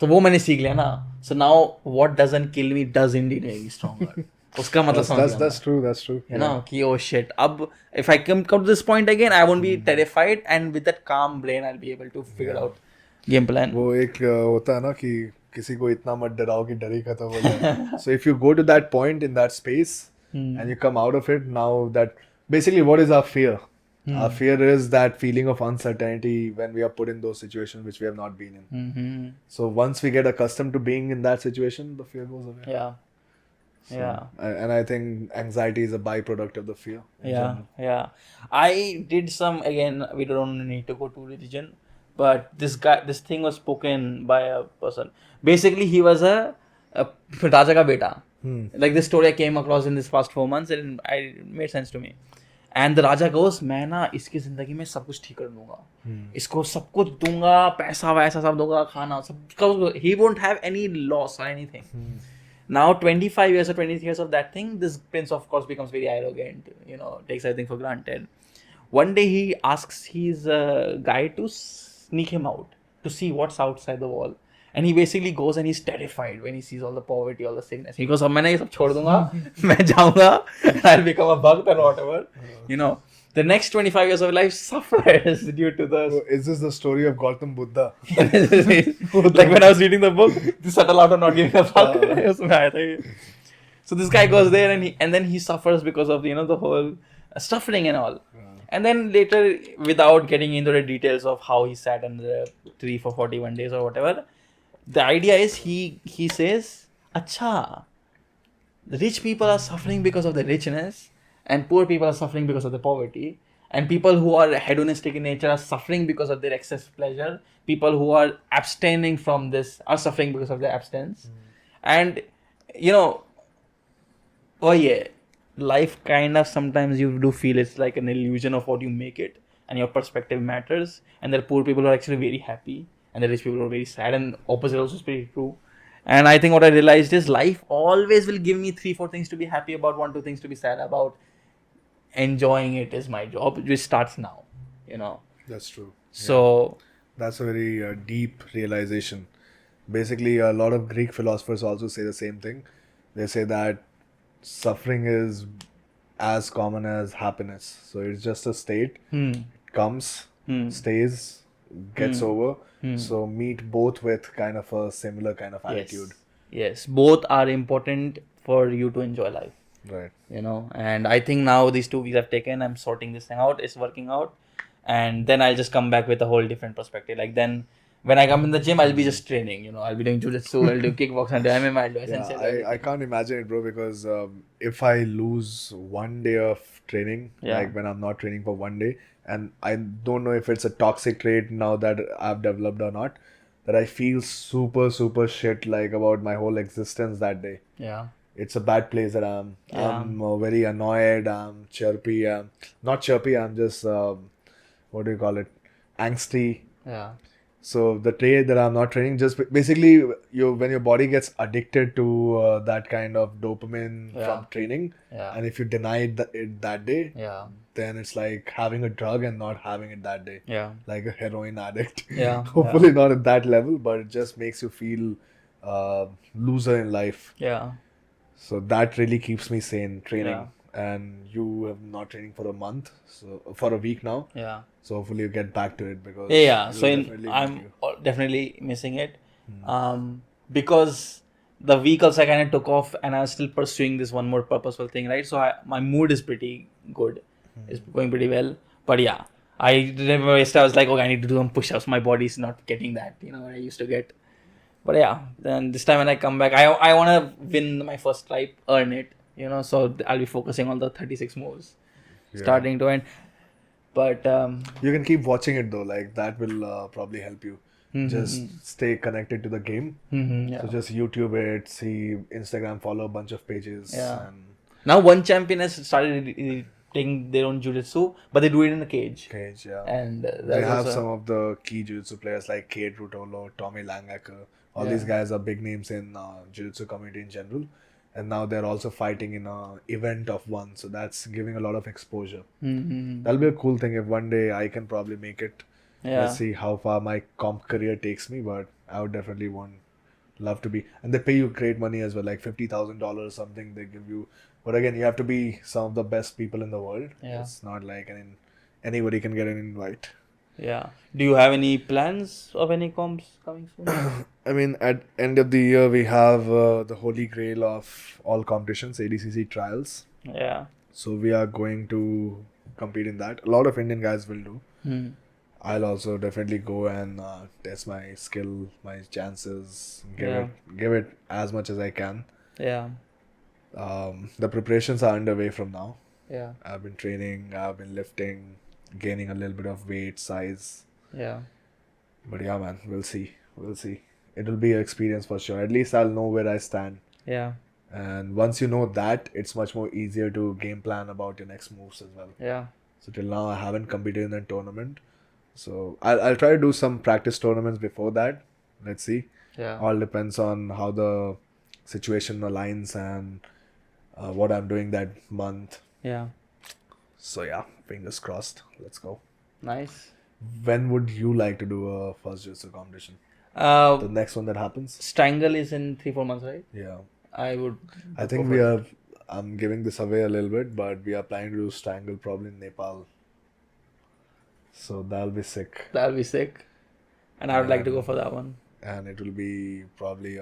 तो वो मैंने सीख लिया ना. So now what doesn't kill me does indeed make me stronger. उसका मतलब समझ गया That's true. That's true. you know कि oh shit, अब if I come to this point again, I won't be terrified, and with that calm brain I'll be able to figure out game plan. वो एक होता है ना कि किसी को इतना मत डराओ कि डर ही खत्म हो जाए. So if you go to that point in that space and you come out of it, now that basically what is our fear? Our fear is that feeling of uncertainty when we are put in those situations which we have not been in. Mm-hmm. So once we get accustomed to being in that situation, the fear goes away. Yeah. So, Yeah. And I think anxiety is a byproduct of the fear. in Yeah, general. yeah. I did some, again, we don't need to go to religion, but this thing was spoken by a person. Basically, he was a Raja ka beta. Like this story I came across in this past 4 months, and it made sense to me. And the Raja goes, मैं ना इसकी जिंदगी में सब कुछ ठीक कर दूंगा, इसको सब कुछ दूंगा, पैसा वैसा सब दूंगा, खाना सब, he won't have any loss or anything. Now 25 years or 23 years of that thing, this prince of course becomes very arrogant, takes everything for granted. One day he asks his guy to sneak him out to see what's outside the wall. And he basically goes and he's terrified when he sees all the poverty, all the sickness. He goes, "अब मैंने ये सब छोड़ दूंगा, मैं जाऊंगा, and I'll become a bhakt and whatever." You know, the next 25 years of life suffers due to the. So is this the story of Gautam Buddha? Like when I was reading the book, to settle out of not giving a fuck. उसमें आया था ये. So this guy goes there and then he suffers because of the whole suffering and all. And then later, without getting into the details of how he sat under a tree for 41 days or whatever, the idea is he says, "Acha, the rich people are suffering because of the richness, and poor people are suffering because of the poverty, and people who are hedonistic in nature are suffering because of their excess pleasure. People who are abstaining from this are suffering because of their abstinence, and oh yeah." Life kind of sometimes you do feel it's like an illusion of what you make it, and your perspective matters, and there are poor people who are actually very happy and the rich people who are very sad, and opposite also is pretty true. And I think what I realized is life always will give me 3-4 things to be happy about, 1-2 things to be sad about. Enjoying it is my job, which starts now. That's true. So That's a very deep realization. Basically, a lot of Greek philosophers also say the same thing. They say that suffering is as common as happiness. So it's just a state. It comes, stays, gets over. So meet both with kind of a similar kind of attitude. Yes, both are important for you to enjoy life. Right. And I think now these 2 weeks I've taken, I'm sorting this thing out, it's working out, and then I'll just come back with a whole different perspective. Like then when I come in the gym, I'll be just training, I'll be doing jiu-jitsu, I'll do kickboxing, I'll do MMA, I'll do essential. Yeah, I can't imagine it, bro, because if I lose one day of training, like when I'm not training for one day, and I don't know if it's a toxic trait now that I've developed or not, that I feel super, super shit like about my whole existence that day. Yeah. It's a bad place that I'm. I'm very annoyed. I'm chirpy. I'm not chirpy. I'm just what do you call it? Angsty. Yeah. So the trait that I'm not training, just basically when your body gets addicted to that kind of dopamine from training, and if you deny it that day, then it's like having a drug and not having it that day. Yeah. Like a heroin addict. Yeah. Hopefully not at that level, but it just makes you feel loser in life. Yeah. So that really keeps me sane, training. And you have not training for a month, so for a week now. Yeah. So hopefully you get back to it because So I'm definitely missing it, because the week also I kind of took off and I was still pursuing this one more purposeful thing, right? So my mood is pretty good, it's going pretty well. But yeah, I remember yesterday I was like, okay, I need to do some push-ups. My body's not getting that, I used to get. But yeah, then this time when I come back, I want to win my first stripe, earn it, so I'll be focusing on the 36 moves, starting to end. But you can keep watching it though, like that will probably help you. Just stay connected to the game. So just YouTube it, see Instagram, follow a bunch of pages. And now one champion has started taking their own jiu-jitsu, but they do it in a cage. And they have some of the key jiu-jitsu players like Kate Rutolo, Tommy Langacker. All these guys are big names in jiu-jitsu community in general. And now they're also fighting in an event of one. So that's giving a lot of exposure. That'll be a cool thing if one day I can probably make it. Let's see how far my comp career takes me. But I would definitely love to be. And they pay you great money as well, like $50,000 something they give you. But again, you have to be some of the best people in the world. It's not like anybody can get an invite. Yeah. Do you have any plans of any comps coming soon? I mean, at end of the year, we have the holy grail of all competitions, ADCC trials. Yeah. So we are going to compete in that. A lot of Indian guys will do. I'll also definitely go and test my skill, my chances, give it as much as I can. Yeah. The preparations are underway from now. Yeah. I've been training, I've been lifting, gaining a little bit of weight, size. Yeah. But yeah, man, we'll see. It'll be an experience for sure. At least I'll know where I stand. Yeah. And once you know that, it's much more easier to game plan about your next moves as well. Yeah. So till now, I haven't competed in a tournament. So I'll try to do some practice tournaments before that. Let's see. Yeah. All depends on how the situation aligns and what I'm doing that month. Yeah. So yeah, fingers crossed. Let's go. Nice. When would you like to do a first jiu-jitsu competition? The next one that happens? Strangle is in 3-4 months, right? Yeah. I would. I think we are. I'm giving this away a little bit, but we are planning to do Strangle probably in Nepal. So that'll be sick. That'll be sick. And I would like to go for that one. And it will be probably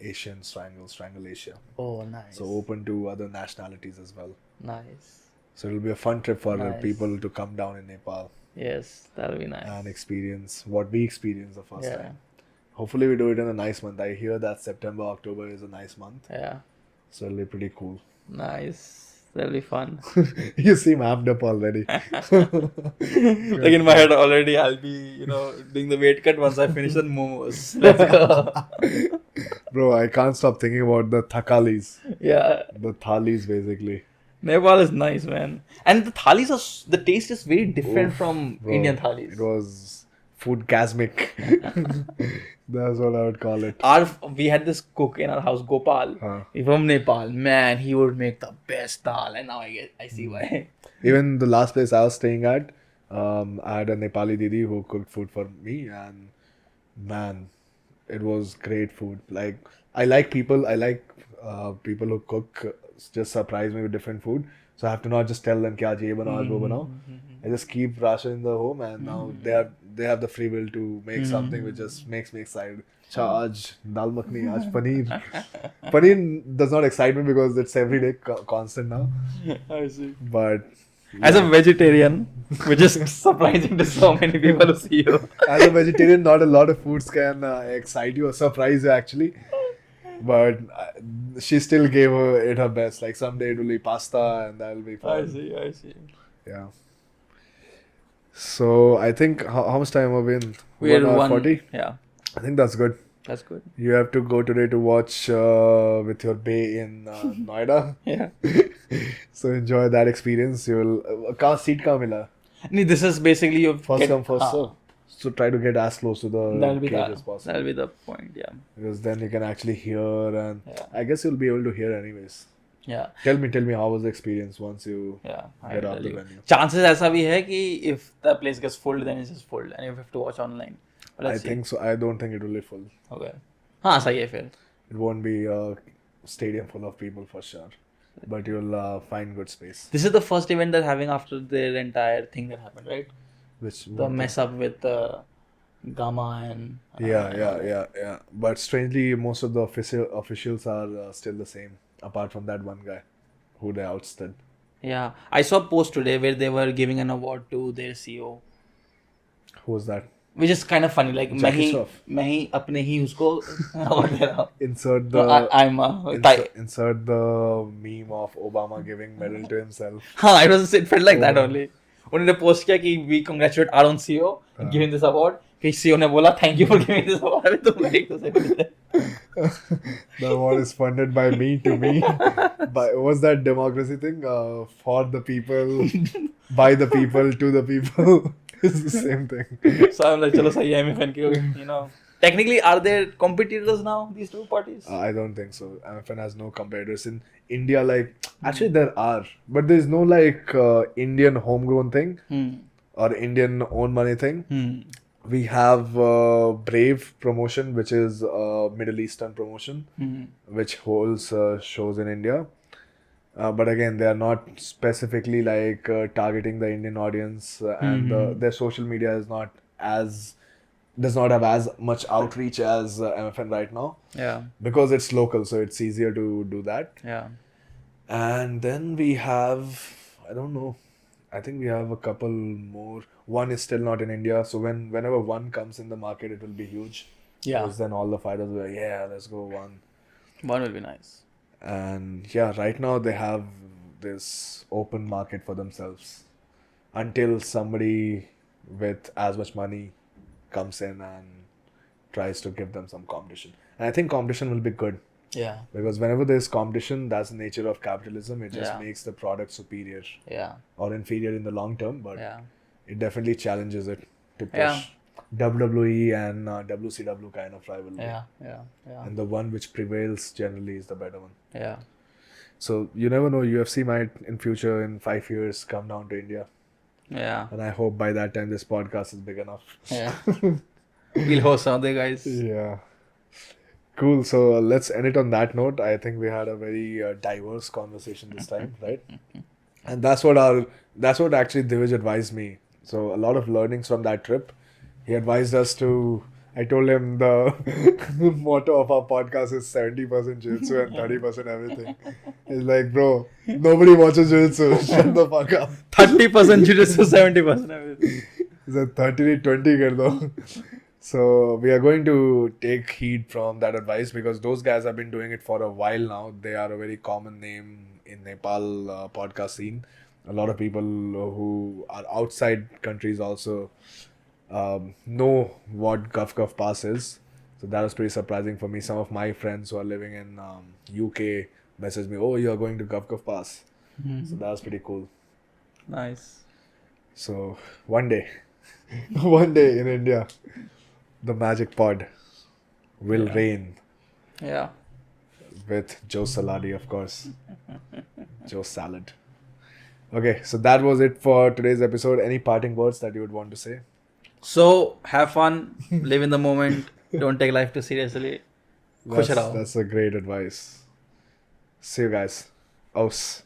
Asian Strangle Asia. Oh, nice. So open to other nationalities as well. Nice. So it'll be a fun trip for Nice. people to come down in Nepal Yes, that'll be nice. and experience what we experienced the first Yeah. time. Hopefully we do it in a nice month. I hear that September, October is a nice month. Yeah. So it'll be pretty cool. Nice. That'll be fun. You seem amped up already. Like in my head already, I'll be, doing the weight cut once I finish the momos. Let's go. Bro, I can't stop thinking about the thakalis. Yeah. The thalis basically. Nepal is nice, man. And the thalis the taste is very different from Bro, Indian thalis. It was foodgasmic. That's what I would call it. We had this cook in our house, Gopal. He's from Nepal. Man, he would make the best dal, and now I see why. Even the last place I was staying at, I had a Nepali didi who cooked food for me, and man, it was great food. Like I like people who cook, just surprise me with different food. So I have to not just tell them कि आज ये बनाओ आज वो बनाओ. I just keep ration in the home, and now they have the free will to make something which just makes me excited. Cha aaj dal makhni, aaj paneer. Paneer does not excite me because it's everyday constant now. I see. But As a vegetarian, which is surprising to so many people who see you. as a vegetarian, not a lot of foods can excite you or surprise you actually. But she still gave it her best. Like someday it will be pasta and that'll be fun. I see. Yeah. So I think how much time have we been? We are 40? Yeah, I think that's good. that's good. You have to go today to watch with your bae in Noida. Yeah. So enjoy that experience. You will. Seat kahan mila? This is basically your First come first serve. So try to get as close to the That'll be cage the as possible. that'll be the point. Yeah. Because then you can actually hear, and Yeah. I guess you'll be able to hear anyways. Yeah. Tell me how was the experience once you Yeah. I get will off tell the you. venue? Chances ऐसा भी है कि if the place gets full, then it's just full, and you have to watch online. But I let's see. think so. I don't think it will be full. Okay. हाँ सही है फिर. It won't be a stadium full of people for sure, but you'll find good space. This is the first event they're having after their entire thing that happened, right? Which The mess up with Gamma and yeah. But strangely, most of the officials are still the same, apart from that one guy who they outstood. Yeah, I saw a post today where they were giving an award to their CEO, Who was that? which is kind of funny. Like Jackie Shroff. मैं ही अपने ही उसको award दे रहा हूँ. Insert So the I'm insert the meme of Obama giving medal to himself. हाँ, it felt like that only. उन्होंने post किया कि we congratulate our own CEO in giving this award. फिर CEO ने बोला thank you for giving this award. अबे तुम एक दूसरे को देते. The award is funded by me to me. What's that democracy thing? For the people, by the people, to the people. It's the same thing. So I'm like, चलो सही है MFN के, Technically, are there competitors now, these two parties? I don't think so. MFN has no competitors in India. Like, actually, there are, but there's no like Indian homegrown thing or Indian own money thing. We have Brave promotion, which is a Middle Eastern promotion, which holds shows in India. But again, they are not specifically like targeting the Indian audience, and their social media is does not have as much outreach as MFN right now. Yeah. Because it's local, so it's easier to do that. Yeah. And then we have, I don't know, I think we have a couple more. One is still not in India, so whenever one comes in the market, it will be huge. Yeah. Because then all the fighters will be like, yeah, let's go one. One will be nice. And yeah, right now they have this open market for themselves until somebody with as much money comes in and tries to give them some competition. And I think competition will be good. Yeah. Because whenever there's competition, that's the nature of capitalism. It just Yeah. makes the product superior Yeah. or inferior in the long term, but Yeah. it definitely challenges it to push Yeah. WWE and WCW kind of rivalry. Yeah. Yeah. Yeah. And the one which prevails generally is the better one. Yeah. So you never know. UFC might in future, in 5 years, come down to India, Yeah. and I hope by that time this podcast is big enough. Yeah. We'll host some other guys. Yeah. Cool. So let's end it on that note. I think we had a very diverse conversation this time, right? And that's what actually Divij advised me. So a lot of learnings from that trip. He advised us to. I told him the motto of our podcast is 70% jiu-jitsu and 30% everything. He's like, bro, nobody watches jiu-jitsu. Shut the fuck up. 30% jiu-jitsu, 70% everything. He said 30-20 kar do. So we are going to take heed from that advice because those guys have been doing it for a while now. They are a very common name in Nepal podcast scene. A lot of people who are outside countries also know what Guf Guf Pass is. So that was pretty surprising for me. Some of my friends who are living in UK messaged me, "Oh, you are going to Guf Guf Pass." So that was pretty cool. Nice. So one day, one day in India, the Magic Pod will reign Yeah. with Joe Saladi, of course. Joe Salad. Okay, so that was it for today's episode. Any parting words that you would want to say? So have fun, live in the moment, don't take life too seriously. Khush raho. That's a great advice. See you guys. Aus.